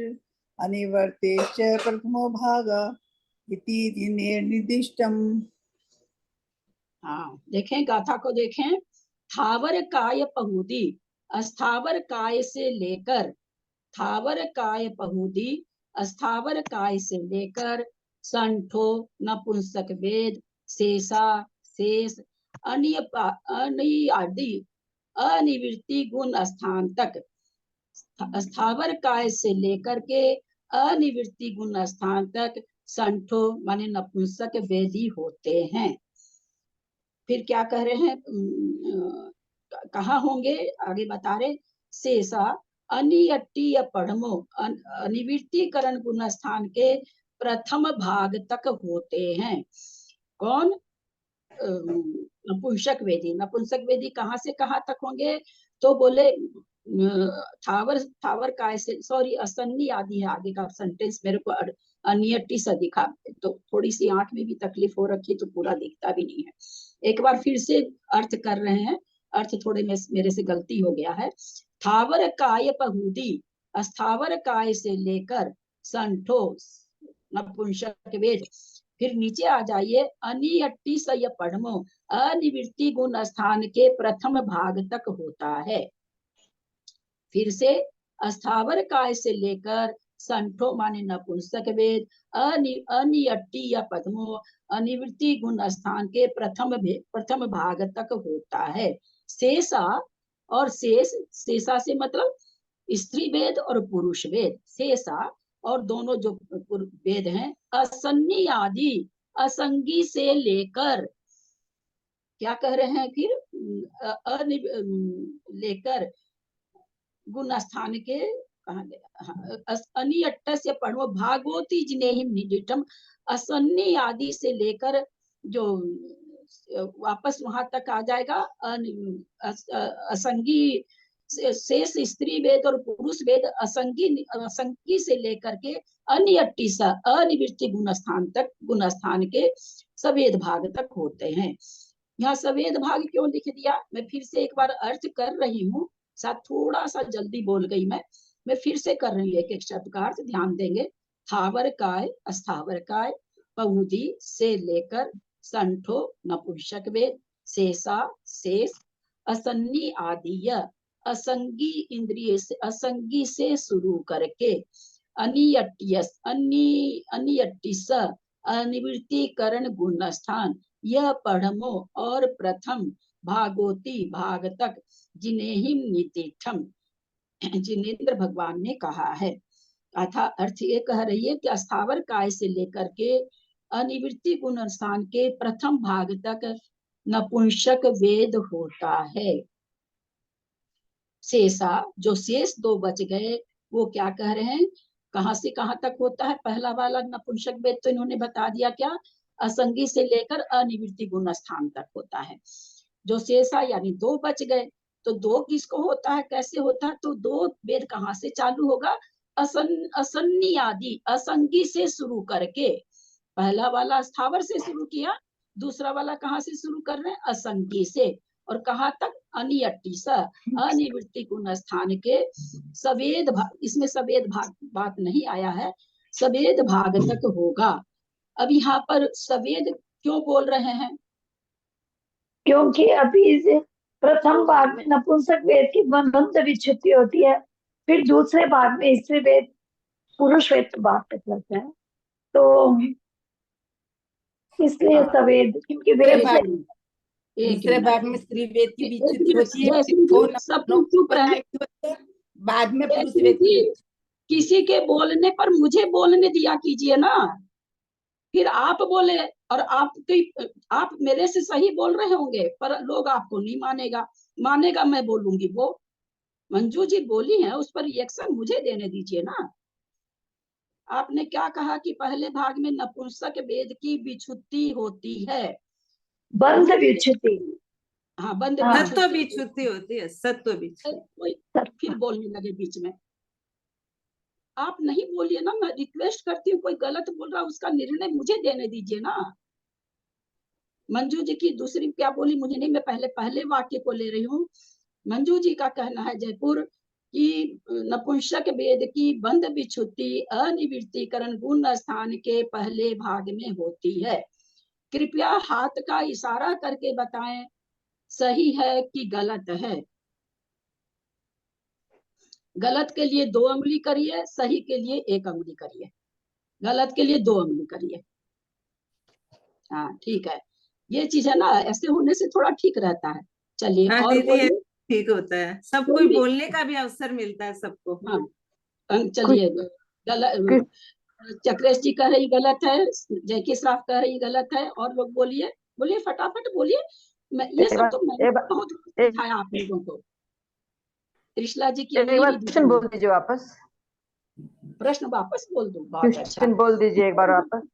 अनिवर्तेश्च प्रथमो भाग इति निर्दिष्टम्। हाँ देखें, गाथा को देखें। थावर काय पहुदी, अस्थावर काय से लेकर, थावर काय पहुदी, अस्थावर काय से लेकर, संठो नपुंसक वेद, शेषा शेष, अनियादि अनिवृत्ति गुण स्थान तक। स्थावर काय से लेकर के अनिवृत्ति गुण स्थान तक संठो माने नपुंसक वेदी होते हैं। फिर क्या कह रहे हैं, कहाँ होंगे आगे बता रहे। शेषा अनियट्टीय पढ़मो अनिवृत्तीकरण गुणस्थान के प्रथम भाग तक होते हैं। कौन? नपुंसक वेदी। नपुंसक वेदी कहाँ से कहाँ तक होंगे? तो बोले थावर काय से, सॉरी असन्नी आदि है आगे का सेंटेंस, मेरे को अनियट्टी सा दिखा, तो थोड़ी सी आंख में भी तकलीफ हो रखी तो पूरा दिखता भी नहीं है। एक बार फिर से अर्थ कर रहे हैं, अर्थ थोड़े मेरे से गलती हो गया है। थावर काय पहुदी, अस्थावर काय से लेकर संठो नपुंसक वेद। फिर नीचे आ जाइए, अनियट्टी सय पढ़मो अनिवृत्ति गुण स्थान के प्रथम भाग तक होता है। फिर से अस्थावर काय से लेकर संठो माने नपुंसक वेद अनियट्टी या पद्मो अनिवृत्ति गुण स्थान के प्रथम भाग तक होता है। शेषा और शेषा से मतलब स्त्री वेद और पुरुष वेद, शेषा और दोनों जो वेद हैं असन्नी आदि असंगी से लेकर, क्या कह रहे हैं फिर, लेकर गुण स्थान के कहा गया अनियट्टस्य पढ़ो भागवती जिनेहिम निजिटम, असन्नी आदि से लेकर जो वापस वहां तक आ जाएगा असंगी शेष स्त्री वेद और पुरुष वेद असंगी से लेकर के अनियट्टी सा अनिवृत्ति गुण स्थान के सवेद भाग तक होते हैं। यहाँ सवेद भाग क्यों लिख दिया? मैं फिर से एक बार अर्थ कर रही हूँ, साथ थोड़ा सा जल्दी बोल गई मैं फिर से कर रही हूँ, एक एक शब्द का अर्थ ध्यान देंगे। थावर काय अस्थावर काय पहुदी से लेकर संठो नपुंसक वेद शेषा शेष असन्नी आदि असंगी इंद्रिय से असंगी से शुरू करके अनियट्टिस अनिवृत्तीकरण गुण स्थान यह पढ़मो और प्रथम भागोती भाग तक जिनेहिम नितिठम जिनेन्द्र भगवान ने कहा है। अथा अर्थ ये कह रही है कि अस्थावर काय से लेकर के अनिवृत्ति गुण स्थान के प्रथम भाग तक नपुंसक वेद होता है। शेषा जो शेष दो बच गए वो क्या कह रहे हैं, कहां से कहां तक होता है? पहला वाला नपुंसक वेद तो इन्होंने बता दिया, क्या असंगी से लेकर अनिवृत्ति गुण स्थान तक होता है। जो शेषा यानी दो बच गए, तो दो किसको होता है, कैसे होता है? तो दो वेद कहाँ से चालू होगा? असन्नी आदि असंगी से शुरू करके, पहला वाला स्थावर से शुरू किया, दूसरा वाला कहाँ से शुरू कर रहे हैं? असंगी से, और कहाँ तक? अनियट्टी सा अनिवृत्ति गुण स्थान के सवेद भाग, इसमें सवेद भाग बात नहीं आया है, सवेद भाग तक होगा। अब यहाँ पर सवेद क्यों बोल रहे हैं? क्योंकि अभी इस प्रथम भाग में नपुंसक वेद की बंध विच्छुति होती है, फिर दूसरे भाग में स्त्री वेद पुरुष वेद बात तक लगता है, तो इसलिए सवेद, क्योंकि वेद से दूसरे भाग में स्त्री वेद की विच्छुति होती है, सब चुप रहे, बाद में पुरुष वेद की। किसी के बोलने पर मुझे बोलने दिया कीजिए ना, फिर आप बोले, और आप मेरे से सही बोल रहे होंगे पर लोग आपको नहीं मानेगा मैं बोलूंगी वो। मंजू जी बोली है, उस पर रिएक्शन मुझे देने दीजिए ना। आपने क्या कहा कि पहले भाग में नपुंसक वेद की विच्छुति होती है, बंध विच्छुति। हाँ, बंध सत्व विच्छुति होती है, सत्व विच्छुति। फिर बोलने लगे बीच में, आप नहीं बोलिए ना, मैं रिक्वेस्ट करती हूँ, कोई गलत बोल रहा उसका निर्णय मुझे देने दीजिए ना। मंजू जी की दूसरी क्या बोली मुझे नहीं, मैं पहले वाक्य को ले रही हूँ। मंजू जी का कहना है जयपुर कि नपुंसक वेद की बंध विच्छुति अनिवृत्तीकरण गुण स्थान के पहले भाग में होती है। कृपया हाथ का इशारा करके बताएं सही है कि गलत है। गलत के लिए 2 उंगली करिए, सही के लिए 1 उंगली करिए, गलत के लिए 2 उंगली करिए। हाँ ठीक है, ये चीज है ना, ऐसे होने से थोड़ा ठीक रहता है। चलिए हाँ, और बोलिए। ठीक होता है, सबको बोलने का भी अवसर मिलता है सबको। हाँ चलिए, गलत चक्रेश जी कह रही गलत है, जयकी श्राफ कह रही गलत है, और लोग बोलिए फटाफट बोलिए। ये सब तो मैंने बहुत सिखाया आप लोगों को। त्रिशला जी की एक बार अमीरी क्वेश्चन बोल दीजिए वापस। प्रश्न वापस बोल दूं? बहुत अच्छा। क्वेश्चन बोल दीजिए एक बार वापस।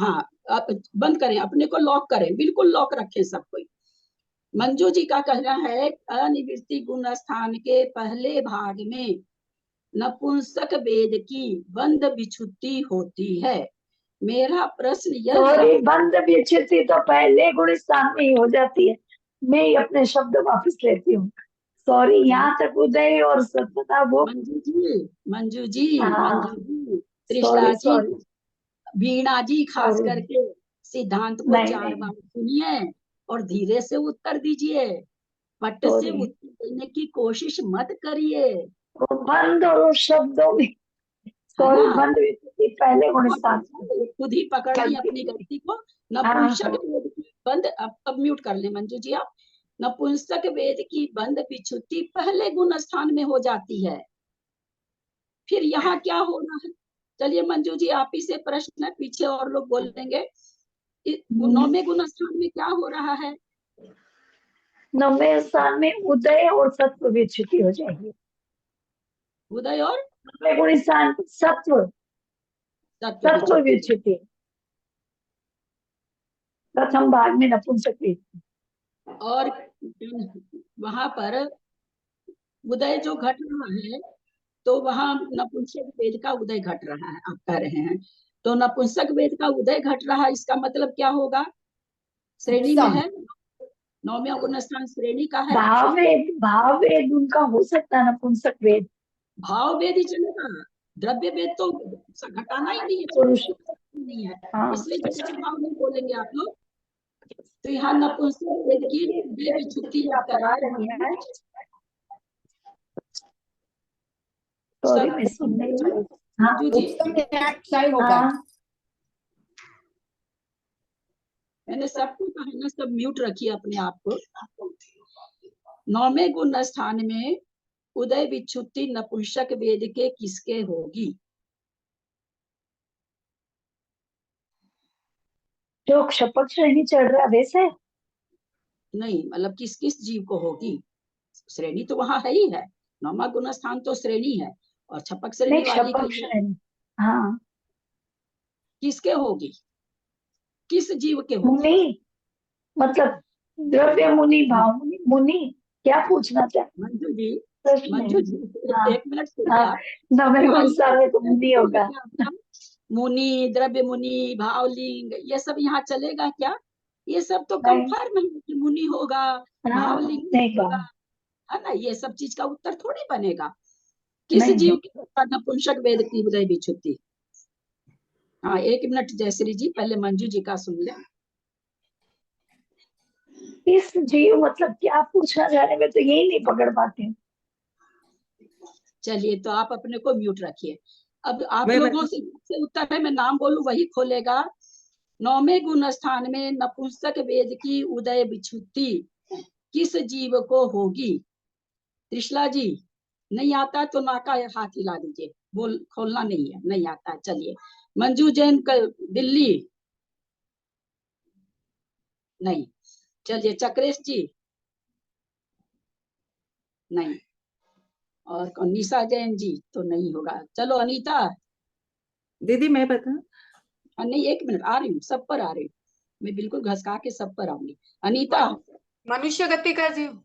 हाँ, आप बंद करें, अपने को लॉक करें, बिल्कुल लॉक रखें सब कोई। मंजू जी का कहना है अनिवृत्ति गुण स्थान के पहले भाग में नपुंसक वेद की बंद विच्छुत्ति होती है। मेरा प्रश्न यह सॉरी, है, बंद विच्छित्ति तो पहले गुण स्थान में ही हो जाती है। मैं ही अपने शब्द वापस लेती हूँ। सॉरी, यहाँ तक उदय और सत्यता वो। मंजू जी, मंजू जी, हाँ, मंजू जी, त्रिशला जी, सॉरी, वीणा जी, खास सॉरी। करके सिद्धांत को नहीं, 4 नहीं, बार सुनिए और धीरे से उत्तर दीजिए। पट से सॉरी। उत्तर देने की कोशिश मत करिए, वो बंद और शब्दों में, है सॉरी, ना? बंद विच्छित्ति पहले गुण बहुत स्थान अच्छा, खुद ही पकड़ ली अपनी गलती को। नपुंसक हाँ, वेद की बंद, अब म्यूट कर ले मंजू जी आप। नपुंसक वेद की बंद विच्छुत्ति पहले गुण स्थान में हो जाती है। फिर यहाँ क्या हो रहा है? चलिए मंजू जी, आप ही से प्रश्न है, पीछे और लोग बोलेंगे। 9वें गुण स्थान में क्या हो रहा है? 9वें स्थान में उदय और सत्व विच्छित्ति हो जाएगी। उदय और 9वें गुण स्थान सत्व, सत्व विच्छित्ति प्रथम भाग में नपुंसक वेद। और वहां पर उदय जो घट रहा है, तो वहां नपुंसक वेद का उदय घट रहा है, आप कह रहे हैं। तो नपुंसक वेद का उदय घट रहा है, इसका मतलब क्या होगा? श्रेणी में है, 9वें गुण स्थान श्रेणी का है। भाव वेद उनका हो सकता है नपुंसक वेद। भाव वेद ही चलेगा, द्रव्य वेद तो घटाना ही नहीं है, पुरुष। नहीं है, हाँ, इसलिए द्रव्य भाव नहीं बोलेंगे आप लोग। तो यहाँ नपुंसक वेद की उदय विच्छुत्ति आप करा रही है। सॉरी, मैं सुन नहीं रही। हाँ, मंजू जी, क्षय होगा। हाँ, मैंने सबको कहा ना, सब म्यूट रखिए अपने आप को। 9वें गुण स्थान में उदय विच्छुत्ति नपुंसक वेद के किसके होगी? जो क्षपक श्रेणी चढ़ रहा है वैसे नहीं, मतलब किस किस जीव को होगी? श्रेणी तो वहां है ही है, 9वां गुण स्थान तो श्रेणी है, और छपक श्रेणी नहीं, वाली क्षपक श्रेणी। हाँ, किसके होगी? किस जीव के होगी? मुनि, मतलब द्रव्य मुनि, भाव मुनि, मुनि क्या पूछना चाहते? मंजू जी, प्रश्न है। मंजू जी, हाँ, 1 मिनट सुनिए हाँ, आप। 9वें गुण स्थान में तो मुनि होगा। मुनि, द्रव्य मुनि, भावलिंग, ये सब यहाँ चलेगा क्या? ये सब तो नहीं, कंफर्म है कि मुनि होगा, हाँ, भावलिंग नहीं होगा, कहा, है ना? ये सब चीज का उत्तर थोड़ी बनेगा। किस नहीं, जीव की होगा नपुंसक वेद की उदय विच्छुत्ति? हाँ, 1 मिनट जयश्री जी, पहले मंजू जी का सुन ले। इस जीव मतलब क्या पूछना चाह रहे, मैं तो यही नहीं पकड़ पाती हूँ। चलिए, तो आप अपने को म्यूट रखिए। अब आप मैं लोगों से उत्तर है, मैं नाम बोलूं वही खोलेगा। 9वें गुण स्थान में नपुंसक वेद की उदय विच्छुत्ति किस जीव को होगी? त्रिशला जी, नहीं आता तो ना का हाथ हिला दीजिए, बोल खोलना नहीं है, नहीं आता। चलिए, मंजू जैन दिल्ली, नहीं। चलिए, चक्रेश जी, नहीं। और निशा जैन जी, तो नहीं होगा। चलो अनीता, दीदी मैं बता, नहीं 1 मिनट, आ रही हूँ, सब पर आ रही हूँ, मैं बिल्कुल घसका के सब पर आऊंगी। अनीता, मनुष्य गति का जीव।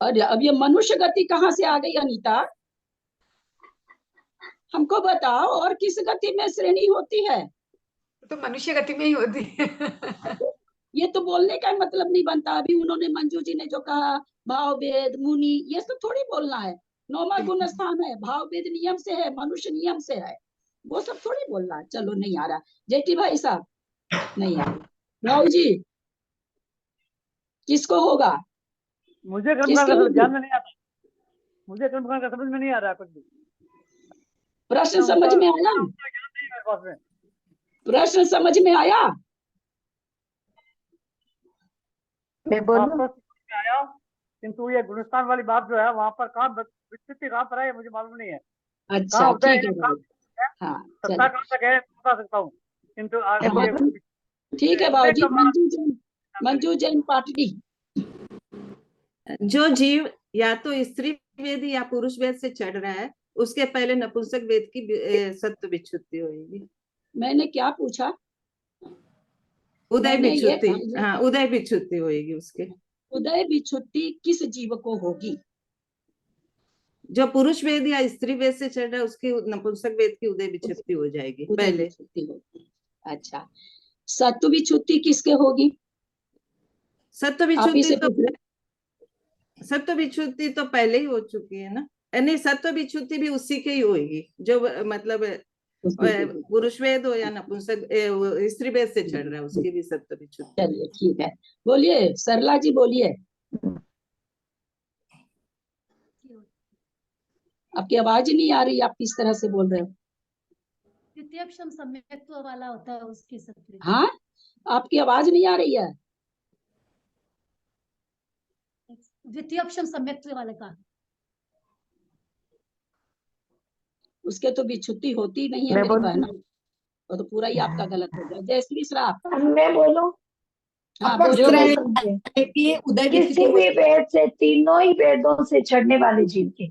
अरे अब ये मनुष्य गति कहाँ से आ गई अनीता? हमको बताओ, और किस गति में श्रेणी होती है? तो मनुष्य गति में ही होती है। ये तो बोलने का मतलब नहीं बनता। अभी उन्होंने, मंजू जी ने जो कहा भाव वेद मुनि, ये सब थोड़ी बोलना है। 9वां गुण स्थान है, भाव वेद नियम से है, मनुष्य नियम से है, वो सब थोड़ी बोलना है। चलो, नहीं आ रहा। जेठी भाई साहब, नहीं आ रहा। राहुल जी, किसको होगा? मुझे कर्मकांड किसके का होगी? ध्यान में नहीं आता, मुझे कर्मकांड का समझ में नहीं आ रहा कुछ भी। प्रश्न समझ में आया? मेरे पास में प्रश्न समझ में आया? मैं बोलूं? वापस में आया, किंतु ये गुणस्थान वाली बात जो है, वहां पर कहाँ विस्तृति कहाँ पर है मुझे मालूम नहीं है। अच्छा, ठीक है कहाँ भाई। हाँ, सत्ता कहाँ तक है बता सकता हूँ, किंतु ठीक है भाजी। मंजू जैन पाटनी, जो जीव या तो स्त्री वेद या पुरुष वेद से चढ़ रहा है, उसके पहले नपुंसक वेद की सत्व विच्छुत्ति होगी। मैंने क्या पूछा? उदय मैंने ये विच्छुत्ति, कहा, हाँ उदय विच्छुत्ति होगी उसके। उदय विच्छुत्ति किस जीव को होगी? जो पुरुष वेद या स्त्री वेद से चढ़ रहा है उसकी नपुंसक वेद की उदय विच्छुत्ति हो जाएगी उदय पहले। विच्छुत्ति होगी। अच्छा, सत्व विच्छुत्ति किसके होगी? सत्व आप ही विच्छुत्ति से तो पूछ रहे। सत्व विच्छुत्ति तो पहले ही हो चुकी है ना। नहीं, सत्व विच्छुत्ति भी उसी के ही होगी जो मतलब पुरुष वेद हो या नपुंसक स्त्री वेद से चढ़ रहा है उसकी भी सत्व विच्छुत्ति। चलिए ठीक है, बोलिए सरला जी, बोलिए। आपकी आवाज ही नहीं आ रही, आप किस तरह से बोल रहे हो? द्वितीयक्षम सम्यक्त्व वाला होता है उसकी सत्व। हाँ, आपकी आवाज नहीं आ रही है। द्वितीयक्षम सम्यक्त्व वाले का उसके तो विच्छुत्ति होती नहीं है मैं मेरी बोलूं? बहना, वो तो पूरा ही आपका गलत हो गया। जयश्री श्राप, मैं बोलूं? हाँ जो बोलिए। मैं समझे, किसी भी वेद से, तीनों ही वेदों से चढ़ने वाले जीव के।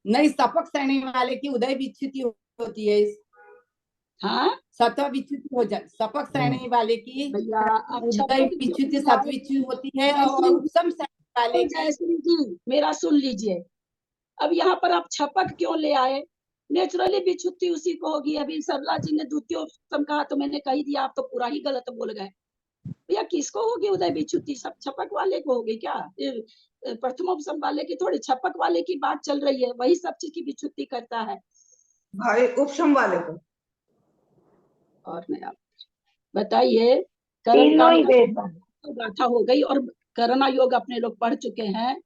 नहीं, सपक श्रेणी वाले की उदय विच्छुत्ति होती है। हाँ, सत्व विच्छुत्ति हो जाए, सपक श्रेणी वाले की भैया अब उदय विच्छुत्ति सत्विच्छुत्ति होती है, और उपसम श्रेणी वाले की। जयश्री जी मेरा सुन लीजिए, अब यहाँ पर आप छपक क्यों ले आए? नेचुरली विच्छुत्ति उसी को होगी। अभी सरला जी ने द्वितीय उपसम कहा तो मैंने कही दिया, आप तो पूरा ही गलत बोल गए। भैया किसको होगी उदय विच्छुत्ति? सब छपक वाले को होगी क्या? प्रथमोपसम वाले की थोड़ी, छपक वाले की बात चल रही है, वही सब चीज की विच्छुत्ति करता है। भाई उपशम वाले को। और नया बताइए, तीनों ही वेद गाथा हो गई और करना योग अपने लोग पढ़ चुके हैं।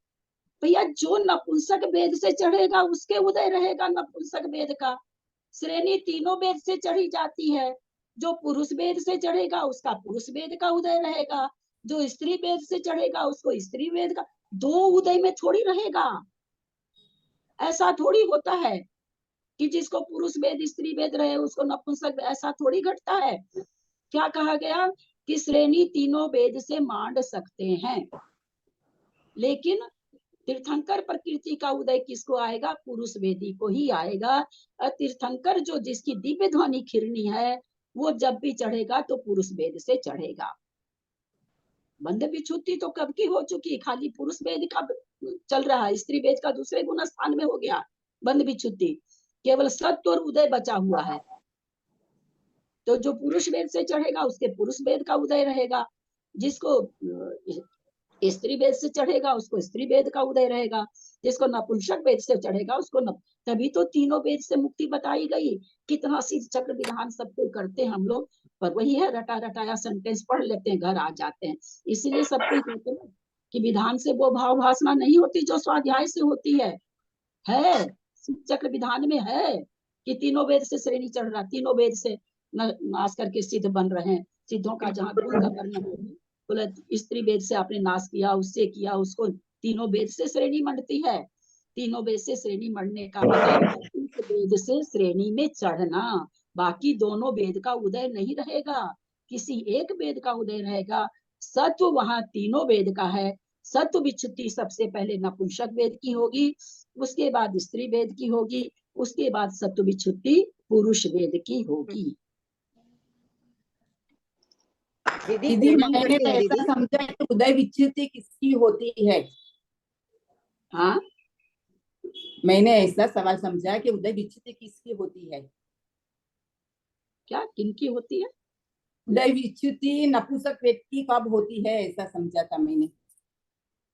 भैया जो नपुंसक वेद से चढ़ेगा उसके उदय रहेगा नपुंसक वेद का। श्रेणी तीनों वेद से चढ़ी जाती है। जो पुरुष वेद से चढ़ेगा उसका पुरुष वेद का उदय रहेगा, जो स्त्री वेद से चढ़ेगा उसको स्त्री वेद का। दो उदय में थोड़ी रहेगा, ऐसा थोड़ी होता है कि जिसको पुरुष वेद स्त्री वेद रहे उसको नपुंसक, ऐसा थोड़ी घटता है। क्या कहा गया कि श्रेणी तीनों वेद से मांड सकते हैं, लेकिन तीर्थंकर प्रकृति का उदय किसको आएगा? पुरुष वेदी को ही आएगा। और तीर्थंकर जो जिसकी दिव्य ध्वनि खिरनी है वो जब भी चढ़ेगा तो पुरुष वेद से चढ़ेगा। बंध विच्छुत्ति तो कब की हो चुकी, खाली पुरुष वेद का चल रहा है, स्त्री वेद का दूसरे गुण स्थान में हो गया बंध विच्छुत्ति। केवल सत्व और उदय बचा हुआ है। तो जो पुरुष वेद से चढ़ेगा उसके पुरुष वेद का उदय रहेगा, जिसको स्त्री वेद से चढ़ेगा उसको स्त्री वेद का उदय रहेगा, जिसको नपुंसक वेद से चढ़ेगा उसको तभी तो तीनों वेद से मुक्ति बताई गई। कितना शीर्ष चक्र विधान सबको करते हैं हम लोग, पर वही है रटा रटाया सेंटेंस पढ़ लेते हैं, घर आ जाते हैं। इसीलिए सबको कहते हैं कि विधान से वो भाव भाषणा नहीं होती जो स्वाध्याय से होती है शीर्ष चक्र विधान में है कि तीनों वेद से श्रेणी चढ़ रहा, तीनों वेद से नाश करके सिद्ध बन रहे हैं। सिद्धों का जहाँ गुण का वर्णन है, बोला स्त्री वेद से आपने नाश किया, उससे किया, उसको तीनों वेद से श्रेणी मंडती है। तीनों वेद से श्रेणी मंडने का मतलब वेद से श्रेणी में चढ़ना, बाकी दोनों वेद का उदय नहीं रहेगा, किसी एक वेद का उदय रहेगा। सत्व वहां तीनों वेद का है। सत्व विच्छुत्ति सबसे पहले नपुंसक वेद की होगी, उसके बाद स्त्री वेद की होगी, उसके बाद सत्व विच्छुत्ति पुरुष वेद की होगी। दीदी मैंने तो ऐसा समझा कि उदय विच्छुत्ति किसकी होती है? हाँ, मैंने ऐसा सवाल समझा कि उदय विच्छुत्ति किसकी होती है? क्या किनकी होती है? उदय विच्छुत्ति नपुंसक वेद की कब होती है, ऐसा समझा था मैंने।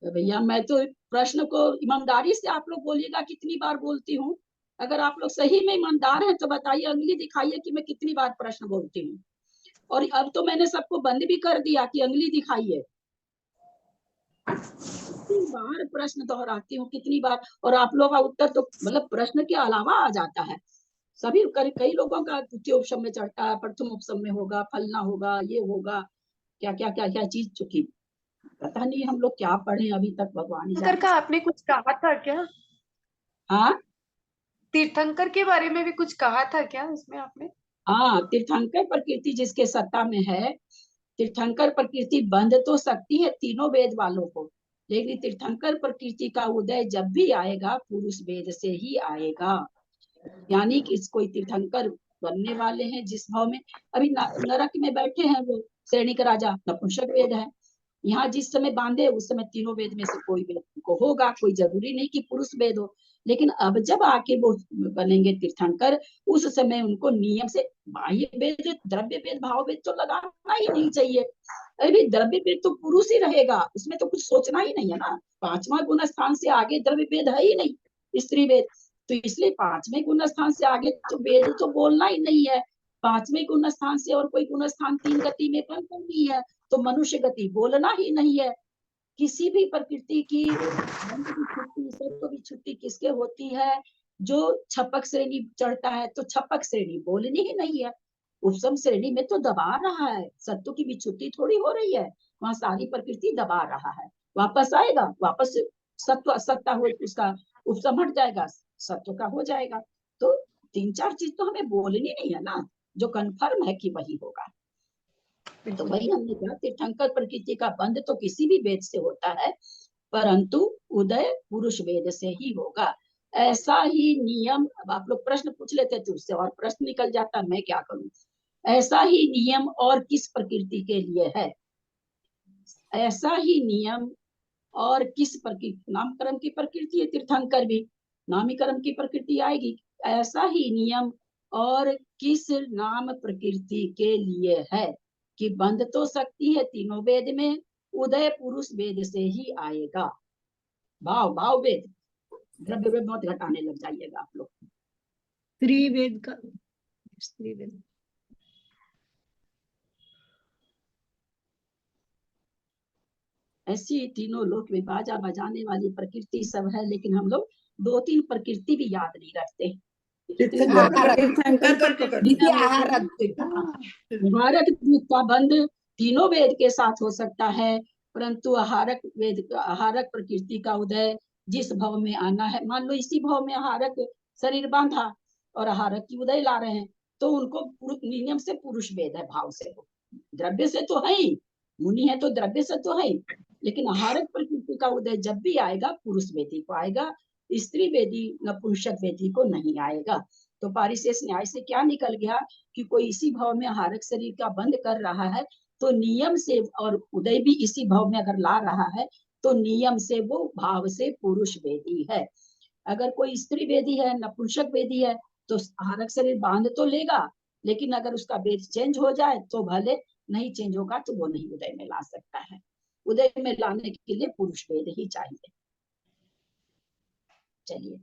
तो भैया मैं तो प्रश्न को ईमानदारी से आप लोग बोलिएगा, कितनी बार बोलती हूँ। अगर आप लोग सही में ईमानदार हैं तो बताइए, अंगली दिखाइए कि मैं कितनी बार प्रश्न बोलती हूँ। और अब तो मैंने सबको बंद भी कर दिया कि अंगली दिखाइए। कितनी बार प्रश्न दोहराती हूँ, कितनी बार, और आप लोग का उत्तर तो मतलब प्रश्न के अलावा आ जाता है। सभी कई लोगों का द्वितीय उपसम में चढ़ता है, प्रथम उपसम में होगा, फलना होगा, ये होगा, क्या क्या क्या क्या चीज चुकी, पता नहीं हम लोग क्या पढ़े अभी तक, भगवान ही तीर्थंकर जाने। का आपने कुछ कहा था क्या? हाँ, तीर्थंकर के बारे में भी कुछ कहा था क्या उसमें आपने? हाँ, तीर्थंकर प्रकृति जिसके सत्ता में है, तीर्थंकर प्रकृति बंध तो सकती है तीनों वेद वालों को, लेकिन तीर्थंकर प्रकृति का उदय जब भी आएगा पुरुष वेद से ही आएगा। यानी कि कोई तीर्थंकर बनने वाले हैं जिस भाव में, अभी नरक में बैठे हैं वो श्रेणी का राजा, नपुंसक वेद है। यहाँ जिस समय बांधे उस समय तीनों वेद में से कोई वेद को होगा, कोई जरूरी नहीं कि पुरुष वेद हो। लेकिन अब जब आके वो बनेंगे तीर्थंकर, उस समय उनको नियम से बाह्य वेद, द्रव्य वेद, भाव वेद तो लगाना ही नहीं चाहिए। अभी द्रव्य वेद तो पुरुष ही रहेगा, उसमें तो कुछ सोचना ही नहीं है ना। 5वां गुण स्थान से आगे द्रव्य वेद है ही नहीं, स्त्री वेद। तो इसलिए 5वें गुण स्थान से आगे तो वेद तो बोलना ही नहीं है। 5वें गुण स्थान से और कोई गुण स्थान 3 गति में बनता नहीं है, तो मनुष्य गति बोलना ही नहीं है। किसी भी प्रकृति की सत्व की छुट्टी किसके होती है? जो छपक श्रेणी चढ़ता है तो छपक श्रेणी बोलनी ही नहीं है। उपसम श्रेणी में तो दबा रहा है, सत्व की विच्छुट्टि थोड़ी हो रही है, वहां सारी प्रकृति दबा रहा है। वापस आएगा, वापस सत्व असत्ता हो, उसका उपसम हट जाएगा, सत्व का हो जाएगा। तो 3-4 चीज तो हमें बोलनी नहीं है ना, जो कन्फर्म है कि वही होगा। तो वही हमने कहा, तीर्थंकर प्रकृति का बंध तो किसी भी वेद से होता है, परंतु उदय पुरुष वेद से ही होगा। ऐसा ही नियम, अब आप लोग प्रश्न पूछ लेते तो उससे और प्रश्न निकल जाता, मैं क्या करूं। ऐसा ही नियम और किस प्रकृति के लिए है? ऐसा ही नियम और किस प्रकृति, नामकर्म की प्रकृति है तीर्थंकर भी, नामीकर्म की प्रकृति आएगी। ऐसा ही नियम और किस नाम प्रकृति के लिए है कि बंध तो सकती है तीनों वेद में, उदय पुरुष वेद से ही आएगा। भाव वेद, द्रव्य वेद बहुत घटाने लग जाइएगा आप लोग। स्त्री वेद का, स्त्री वेद ऐसी तीनों लोक में बाजा बजाने वाली प्रकृति सब है, लेकिन हम लोग 2-3 प्रकृति भी याद नहीं रखते। आहारक द्वीप का बंध तीनों वेद के साथ हो सकता है, परंतु आहारक प्रकृति का उदय जिस भव में आना है, मान लो इसी भव में आहारक शरीर बांधा और आहारक की उदय ला रहे हैं, तो उनको नियम से पुरुष वेद है, भाव से हो, द्रव्य से तो है ही, मुनि है तो द्रव्य से तो है ही, लेकिन आहारक प्रकृति का उदय जब भी आएगा पुरुष वेदी को आएगा, स्त्री वेदी नपुंसक वेदी को नहीं आएगा। तो पारिशेष न्याय से क्या निकल गया कि कोई इसी भाव में आहारक शरीर का बंध कर रहा है, तो नियम से, और उदय भी इसी भाव में अगर ला रहा है, तो नियम से वो भाव से पुरुष वेदी है। अगर कोई स्त्री वेदी है, नपुंसक वेदी है, तो आहारक शरीर बांध तो लेगा, लेकिन अगर उसका वेद चेंज हो जाए तो भले, नहीं चेंज होगा तो वो नहीं उदय में ला सकता है। उदय में लाने के लिए पुरुष वेद ही चाहिए। चलिए,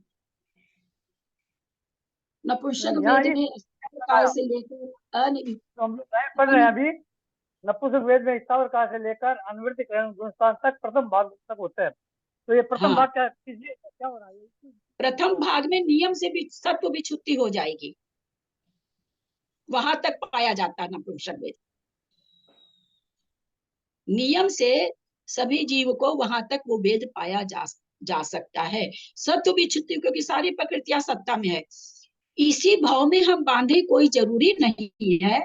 नपुंसक वेद में काल से लेकर हम लोग पढ़ रहे हैं अभी, नपुंसक वेद में स्थावर काल से लेकर अनुवृत्ति गुणस्थान तक प्रथम भाग तक होता है। तो ये प्रथम भाग क्या हो रहा है? प्रथम भाग में नियम से भी सत्व विच्छुत्ति हो जाएगी, वहां तक पाया जाता है नपुंसक वेद। नियम से सभी जीव को वहां तक वो वेद पाया जा सकता है। सत्व विच्छुत्ति, क्योंकि सारी प्रकृतियां सत्ता में है, इसी भाव में हम बांधे कोई जरूरी नहीं है।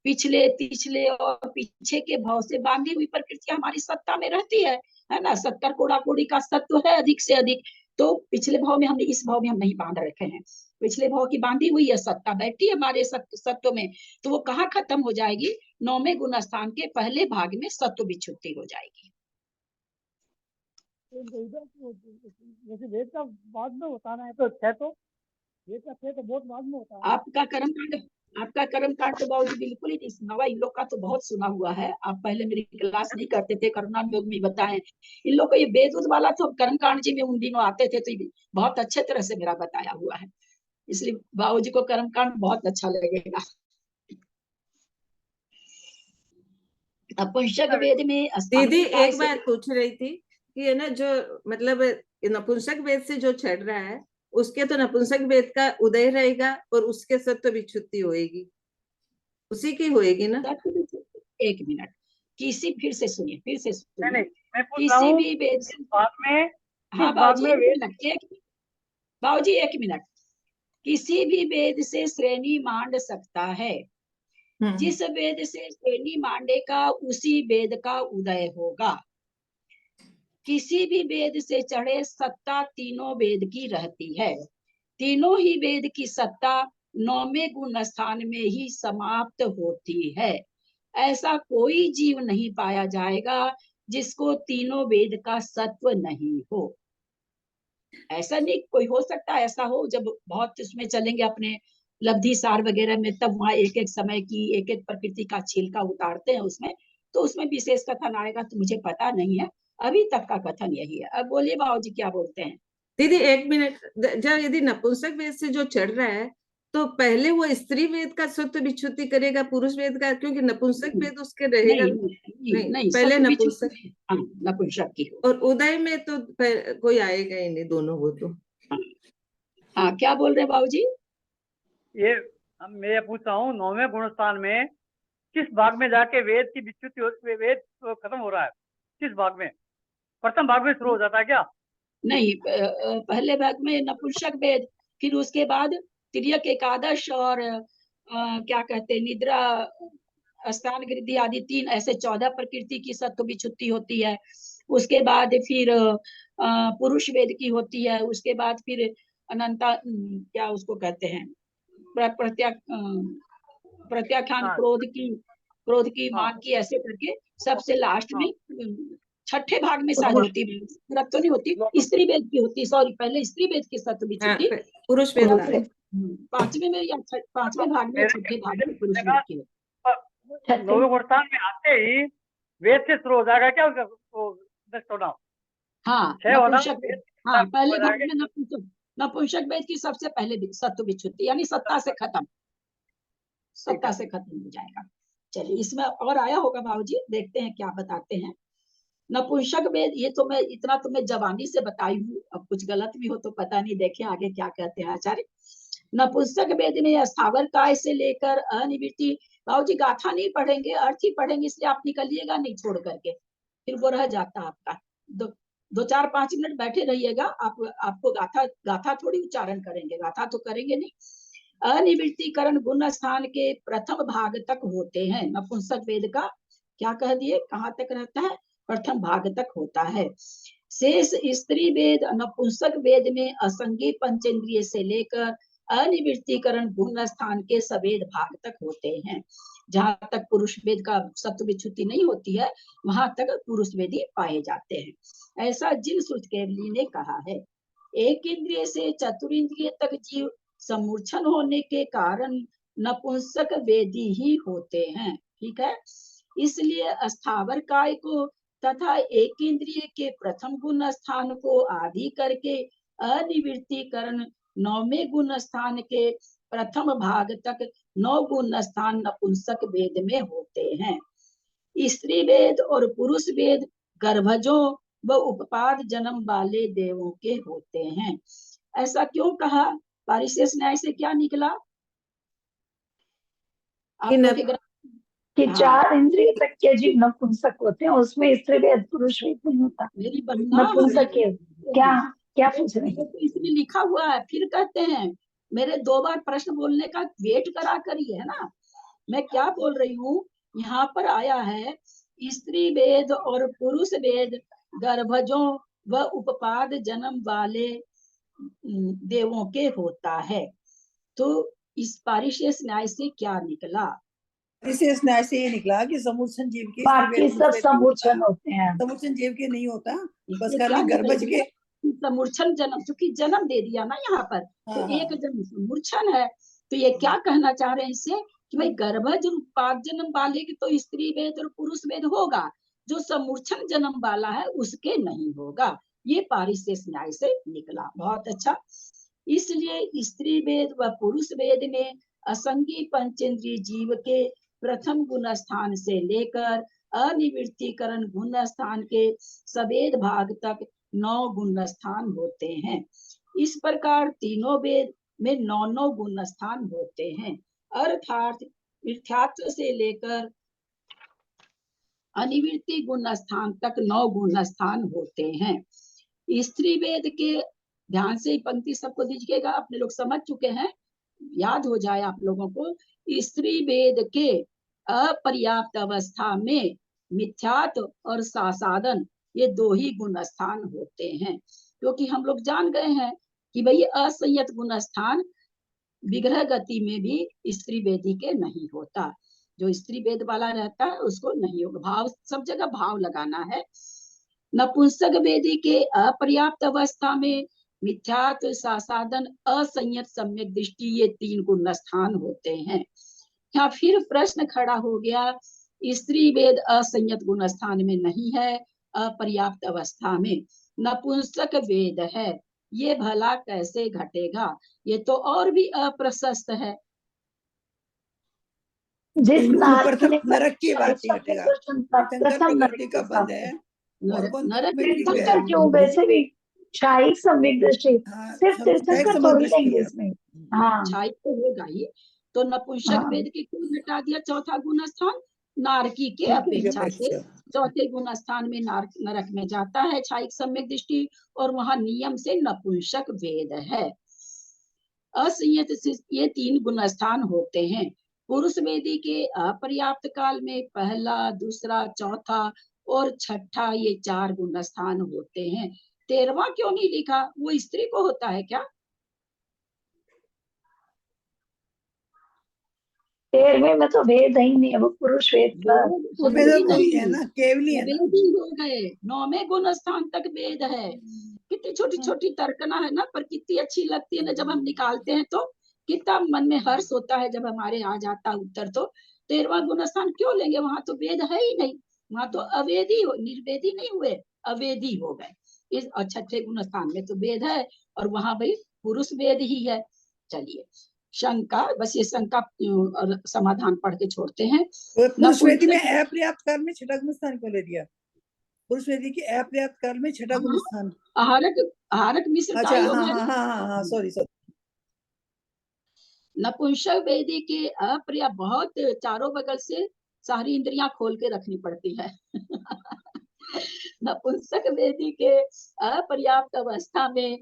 पिछले और पीछे के भाव से बांधी हुई प्रकृतियां हमारी सत्ता में रहती है ना। 70 कोड़ा कोड़ी का सत्व है अधिक से अधिक, तो पिछले भाव में हमने, इस भाव में हम नहीं बांध रखे हैं। पिछले भाव की बांधी हुई है सत्ता, बैठी हमारे सत्व में, तो वो कहाँ खत्म हो जाएगी? 9वें गुण स्थान के पहले भाग में सत्व विच्छुत्ति हो जाएगी। जैसे वेद का बाद में होता है, तो वेद का तो बहुत बाद में होता है। आपका कर्म कांड तो बाबूजी बिल्कुल ही नहीं सुना हुआ, इन लोग का तो बहुत सुना हुआ है। आप पहले मेरी क्लास नहीं करते थे, करुणा योग में बताए इन लोग को। ये वेद वाला तो कर्म कांड जी में उन दिनों आते थे, तो बहुत अच्छे तरह से मेरा बताया हुआ है, इसलिए बाबूजी को कर्म कांड बहुत अच्छा लगेगा। नपुंसक वेद में दीदी एक बात पूछ रही थी कि है ना, जो मतलब नपुंसक वेद से जो चढ़ रहा है, उसके तो नपुंसक वेद का उदय रहेगा और उसके सत्व विच्छुत्ति होएगी, उसी की होएगी ना। एक मिनट, फिर से सुनिए। किसी भी वेद से हाँ बाबूजी एक मिनट, किसी भी वेद से श्रेणी मांड सकता है, जिस वेद से श्रेणी मांडेगा उसी वेद का उदय होगा। किसी भी वेद से चढ़े सत्ता तीनों वेद की रहती है। तीनों ही वेद की सत्ता 9वें गुण स्थान में ही समाप्त होती है। ऐसा कोई जीव नहीं पाया जाएगा जिसको तीनों वेद का सत्व नहीं हो। ऐसा नहीं, कोई हो सकता है ऐसा हो, जब बहुत उसमें चलेंगे अपने लब्धि सार वगैरह में, तब वहाँ एक एक समय की एक एक प्रकृति का छिलका उतारते हैं उसमें, तो उसमें विशेष कथन आएगा, तो मुझे पता नहीं है। अभी तक का कथन यही है। अब बोलिए बाबूजी क्या बोलते हैं। दीदी एक मिनट, जब यदि नपुंसक वेद से जो चढ़ रहा है तो पहले वो स्त्री वेद का सत्व विच्छुति करेगा पुरुष वेद का, क्योंकि नपुंसक वेद उसके रहेगा नहीं, पहले सत्व नपुंसक। विच्छुति, हाँ, नपुंसक की हो। और उदय में तो कोई आएगा ही नहीं, दोनों वो तो। हाँ, क्या बोल रहे हैं बाबूजी। ये मैं ये पूछ रहा हूँ 9वें गुणस्थान में किस भाग में जाके वेद की विच्युति, वेद खत्म हो रहा है, किस भाग में? प्रथम भाग में शुरू हो जाता है क्या? नहीं, पहले भाग में नपुंसक वेद, फिर उसके बाद तिर्यक एकादश और क्या कहते हैं निद्रा स्थान गृद्धि आदि 3, ऐसे 14 प्रकृति की सत्व विच्छुति होती है। उसके बाद फिर पुरुष वेद की होती है। उसके बाद फिर अनंता क्या उसको कहते हैं प्रत्याख्यान क्रोध की मान की, ऐसे करके सबसे लास्ट में छठे भाग में शायद होती है, तो नहीं होती, स्त्री वेद की होती, सॉरी, पहले स्त्री वेद की सत्व विच्छुति, पुरुष वेद 5वें में या 5वें भाग में, छठे भाग में पुरुष वेद की होती। 9वें गुणस्थान में आते ही वेद से शुरू हो जाएगा क्या उसका होना? हाँ, नपुंसक वेद, हाँ, पहले भाग में नपुंसक वेद की सबसे पहले सत्व विच्छुति, यानी सत्ता से खत्म, सत्ता से खत्म हो जाएगा। चलिए, इसमें और आया होगा बाबूजी, देखते हैं क्या बताते हैं। नपुंसक वेद, ये तो मैं इतना तो मैं जवानी से बताई हूँ, अब कुछ गलत भी हो तो पता नहीं, देखें आगे क्या कहते हैं आचार्य। नपुंसक वेद में स्थावर काय से लेकर अनिवृत्ति, बाबूजी गाथा नहीं पढ़ेंगे, अर्थ ही पढ़ेंगे, इसलिए आप निकलिएगा नहीं छोड़ करके, फिर वो रह जाता आपका। दो 4-5 मिनट बैठे रहिएगा, आपको गाथा थोड़ी उच्चारण करेंगे, गाथा तो करेंगे नहीं। अनिवृत्तिकरण गुण स्थान के प्रथम भाग तक होते हैं। नपुंसक वेद का क्या कह दिए, कहाँ तक रहता है, प्रथम भाग तक होता है। शेष स्त्री वेद नपुंसक वेद में असंगी पंचेंद्रिय से लेकर अनिवृत्तिकरण गुण स्थान के सवेद भाग तक होते हैं। जहां तक पुरुष वेद का सत्व विच्छुति नहीं होती है, वहां तक पुरुष वेदी पाए जाते हैं, ऐसा जिन श्रुतकेवली ने कहा है। एक इंद्रिय से चतुरिंद्रिय तक जीव समूर्छन होने के कारण नपुंसक वेदी ही होते हैं, ठीक है। इसलिए स्थावर काय को तथा एक इंद्रिय के प्रथम गुण स्थान को आदि करके अनिवृत्तिकरण 9वें गुण स्थान के प्रथम भाग तक 9 गुण स्थान नपुंसक वेद में होते हैं। स्त्री वेद और पुरुष वेद गर्भजों व उपपाद जन्म वाले देवों के होते हैं। ऐसा क्यों कहा, पारिशेष न्याय से क्या निकला कि 4 इंद्रिय तक के जीव नपुंसक होते हैं, उसमें स्त्री वेद पुरुष वेद नहीं होता, मेरी बहना नपुंसक के। क्या पूछ रहे हैं, इसमें लिखा हुआ है, फिर कहते हैं मेरे 2 बार प्रश्न बोलने का वेट करा करिए, है ना। मैं क्या बोल रही हूँ, यहाँ पर आया है स्त्री वेद और पुरुष वेद गर्भजों व उपपाद जन्म वाले देवों के होता है। तो इस पारिशेष न्याय से क्या निकला, पारिशेष न्याय से ये निकला कि समूर्छन जीव के, बाकी सब समूर्छन होते हैं, समूर्छन जीव के नहीं होता, बस खाली गर्भज के समूर्छन जन्म, क्योंकि जन्म दे दिया ना यहाँ पर, तो एक जन्म समूर्छन है। तो ये क्या कहना चाह रहे हैं इससे, कि भाई गर्भज उत्पाद जन्म वाले की तो स्त्री वेद और पुरुष वेद होगा, जो समूर्छन जन्म वाला है उसके नहीं होगा। ये पारिशेष न्याय से निकला, बहुत अच्छा। इसलिए स्त्री वेद व पुरुष वेद में असंगी पंचेंद्रिय जीव के प्रथम गुण स्थान से लेकर अनिवृत्तिकरण गुण स्थान के सवेद भाग तक 9 गुण स्थान होते हैं। इस प्रकार तीनों वेद में 9 गुण स्थान होते हैं, अर्थात मिथ्यात्व से लेकर अनिवृत्ति गुण स्थान तक 9 गुण स्थान होते हैं। स्त्री वेद के, ध्यान से पंक्ति सबको दीजिएगा, अपने लोग समझ चुके हैं, याद हो जाए आप लोगों को। स्त्री वेद के अपर्याप्त अवस्था में मिथ्यात्व और सासादन ये 2 ही गुण स्थान होते हैं, क्योंकि हम लोग जान गए हैं कि भाई असंयत गुण स्थान विग्रह गति में भी स्त्री वेदी के नहीं होता। जो स्त्री वेद वाला रहता है उसको नहीं होगा। भाव सब जगह भाव लगाना है। नपुंसक वेदी के अपर्याप्त अवस्था में मिथ्यात्व सासाधन असंयत सम्यक दृष्टि ये 3 गुण स्थान होते हैं। यहाँ फिर प्रश्न खड़ा हो गया, स्त्री वेद असंयत गुण स्थान में नहीं है, अपर्याप्त अवस्था में नपुंसक वेद है, ये भला कैसे घटेगा? ये तो और भी अप्रशस्त है। जिस नारकी ने नरक की बात नहीं घटेगा, प्रथम नरक प्रकृति का बंध है। नरक तीर्थंकर क्यों? वैसे भी क्षायिक सम्यक दृष्टि सिर्फ तीर्थंकर थोड़ी लेंगे इसमें। हाँ, क्षायिक तो होगा ही। तो नपुंसक वेद के क्यों घटा दिया चौथा गुण स्थान? नारकी के अपेक्षा से चौथे गुण स्थान में नरक में जाता है क्षायिक सम्यक दृष्टि, और वहां नियम से नपुंसक वेद है। असंयत ये 3 गुण स्थान होते हैं। पुरुष वेदी के अपर्याप्त काल में पहला, दूसरा, चौथा और छठा ये 4 गुण स्थान होते हैं। 13वां क्यों नहीं लिखा? वो स्त्री को होता है क्या? 13वें में तो वेद ही नहीं है, वो पुरुष वेद का है ना, केवली है ना। वेद ही हो गए। 9वें गुण स्थान तक वेद है। कितनी छोटी छोटी तर्कना है ना, पर कितनी अच्छी लगती है ना जब हम निकालते हैं तो कितना मन में हर्ष होता है जब हमारे आ जाता उत्तर। तो 13वां गुण स्थान क्यों लेंगे? वहां तो वेद है ही नहीं, वहां तो अवेदी हो, निर्वेदी नहीं हुए, अवेदी हो गए। इस छठे गुण स्थान में तो वेद है और वहां भाई पुरुष वेद ही है। चलिए शंका, बस ये शंका और समाधान पढ़ के छोड़ते हैं। पुरुष वेदी में अपर्याप्त काल में छठा गुण स्थान क्यों ले दिया? पुरुष वेदी की अपर्याप्त काल में छठा गुण स्थान आहारक मिश्र का योग है। हाँ, सॉरी। नपुंसक वेदी के अपर्याप्त, बहुत चारों बगल से सारी इंद्रियां खोल के रखनी पड़ती है। नपुंसक वेदी के अपर्याप्त अवस्था में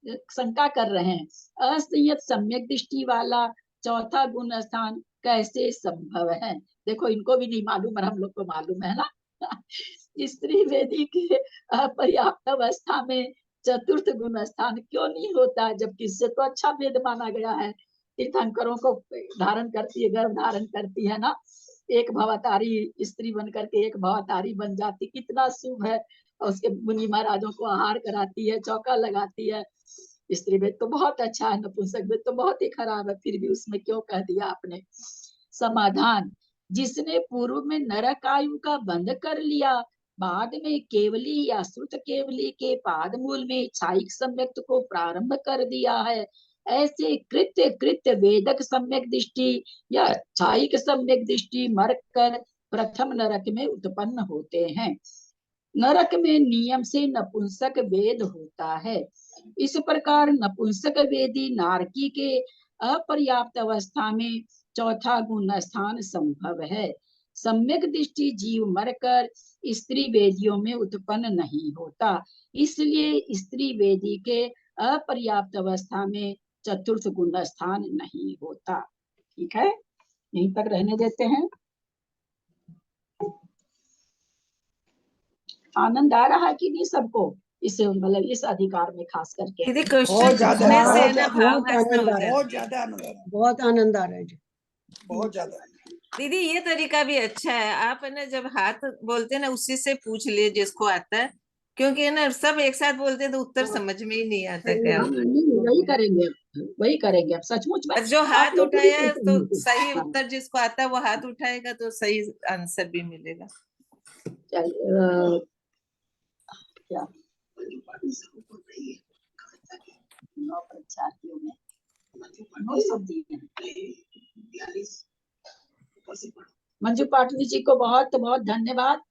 शंका कर रहे हैं, असंयत सम्यक दृष्टि वाला चौथा गुण स्थान कैसे संभव है? देखो इनको भी नहीं मालूम और हम लोग को मालूम है ना। स्त्री वेदी के अपर्याप्त अवस्था में चतुर्थ गुण स्थान क्यों नहीं होता, जबकि इससे तो अच्छा वेद माना गया है। तीर्थंकरों को धारण करती है, गर्भ धारण करती है ना, एक भवतारी स्त्री बन करके एक भवतारी बन जाती, कितना शुभ है। और उसके मुनि महाराजों को आहार कराती है, चौका लगाती है। स्त्री वेद तो बहुत अच्छा है, नपुंसक वेद तो बहुत ही खराब है, फिर भी उसमें क्यों कह दिया आपने? समाधान, जिसने पूर्व में नरक आयु का बंध कर लिया, बाद में केवली या श्रुत केवली के पाद मूल में क्षायिक सम्यक्त को प्रारंभ कर दिया है, ऐसे कृत्य कृत्य वेदक सम्यक दृष्टि या क्षायिक सम्यक दृष्टि मरकर प्रथम नरक में उत्पन्न होते हैं। नरक में नियम से नपुंसक वेद होता है। इस प्रकार नपुंसक वेदी नारकी के अपर्याप्त अवस्था में चौथा गुण स्थान संभव है। सम्यक दृष्टि जीव मरकर स्त्री वेदियों में उत्पन्न नहीं होता, इसलिए स्त्री वेदी के अपर्याप्त अवस्था में चतुर्थ गुण स्थान नहीं होता। ठीक है, यहीं तक रहने देते हैं। आनंद आ रहा है कि नहीं सबको? इससे मतलब इस अधिकार में खास करके दीदी क्वेश्चन पूछने से ना भाव बहुत हो जाता है। ज्यादा आनंद आ रहा है, बहुत आनंद आ रहा है जी, बहुत ज्यादा। दीदी ये तरीका भी अच्छा है, आप है ना जब हाथ बोलते हैं ना उसी से पूछ लिए जिसको आता है, क्योंकि है ना सब एक साथ बोलते हैं तो उत्तर समझ में ही नहीं आता क्या। वही करेंगे अब सचमुच में। जो हाथ उठाया है तो सही हाँ। उत्तर जिसको आता है वो हाथ उठाएगा तो सही आंसर भी मिलेगा। क्या 9 परीक्षार्थियों में 9 सब दिए हैं। मंजू पाटनी जी को बहुत बहुत धन्यवाद,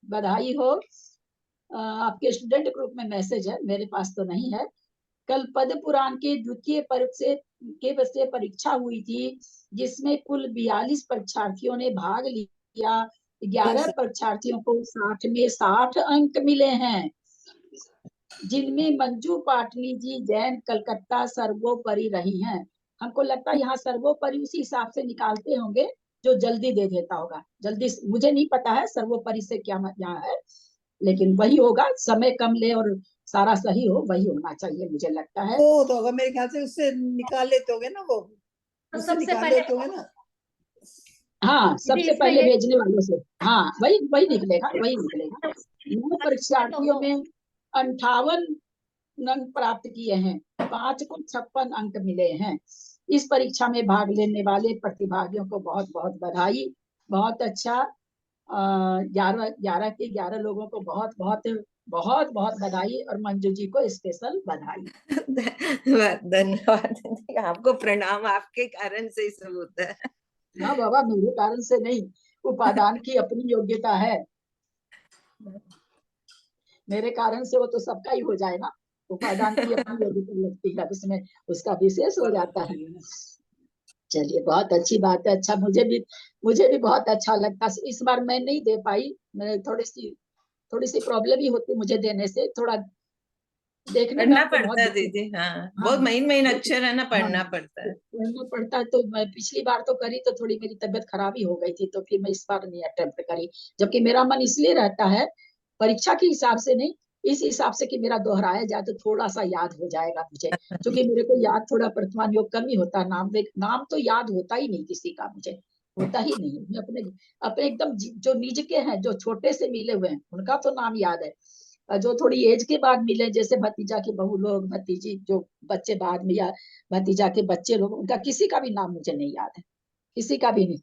बधाई हो। आपके स्टूडेंट ग्रुप में मैसेज है, मेरे पास तो नहीं है। कल पद्म पुराण के द्वितीय पर्व से परीक्षा हुई थी, जिसमें कुल 42 परीक्षार्थियों ने भाग लिया। 11 परीक्षार्थियों को 60 में 60 अंक मिले हैं, जिनमें मंजू पाटनी जी जैन कलकत्ता सर्वोपरि रही हैं। हमको लगता है यहाँ सर्वोपरि उसी हिसाब से निकालते होंगे जो जल्दी दे देता होगा। जल्दी मुझे नहीं पता है सर्वोपरि से क्या यहाँ है, लेकिन वही होगा, समय कम ले और सारा सही हो, वही होना चाहिए मुझे लगता है। वो तो होगा मेरे ख्याल से, उससे निकाल लेते होगे ना, वो तो उससे सबसे निकाल पहले लेते होगे ना। हाँ, दीदी सबसे इसमें पहले ये भेजने वालों से, हाँ वही वही निकलेगा, वही निकलेगा। 9 परीक्षार्थियों में 58 अंक प्राप्त किए हैं, 5 को 56 अंक मिले हैं। इस परीक्षा में भाग लेने वाले प्रतिभागियों को बहुत बहुत बधाई। बहुत अच्छा। 11 के 11 लोगों को बहुत बहुत बहुत बहुत बधाई, और मंजू जी को स्पेशल बधाई। धन्यवाद दीदी, आपको प्रणाम, आपके कारण से ही सब होता है। हाँ बाबा, मेरे कारण से नहीं, उपादान की अपनी योग्यता है, मेरे कारण से वो तो सबका ही हो जाए ना। उपादान की अपनी योग्यता लगती है, उसमें उसका विशेष हो जाता है। चलिए, बहुत अच्छी बात है। अच्छा, मुझे भी बहुत अच्छा लगता। इस बार मैं नहीं दे पाई, मैं थोड़ी सी प्रॉब्लम ही होती मुझे देने से, थोड़ा देखने में पढ़ना हमको बहुत पड़ता है दिक्कत। दीदी, हाँ, हाँ, बहुत महीन लेकिन अक्षर है ना, हाँ, पढ़ना पड़ता है। पढ़ना पड़ता है। तो मैं पिछली बार तो करी तो थोड़ी मेरी तबीयत खराब ही हो गई थी, तो फिर मैं इस बार नहीं अटेम्प्ट करी। जबकि मेरा मन इसलिए रहता है, परीक्षा के हिसाब से नहीं, इस हिसाब से कि मेरा दोहराया जाए तो थोड़ा सा याद हो जाएगा मुझे, क्योंकि मेरे को याद थोड़ा प्रथमान योग कम ही होता है। नाम तो याद होता ही नहीं किसी का, मुझे होता ही नहीं। मैं अपने अपने एकदम जो निज के हैं, जो छोटे से मिले हुए हैं, उनका तो नाम याद है। और जो थोड़ी एज के बाद मिले, जैसे भतीजा के बहू लोग, भतीजी जो बच्चे बाद में, या भतीजा के बच्चे लोग, उनका किसी का भी नाम मुझे नहीं याद है, किसी का भी नहीं।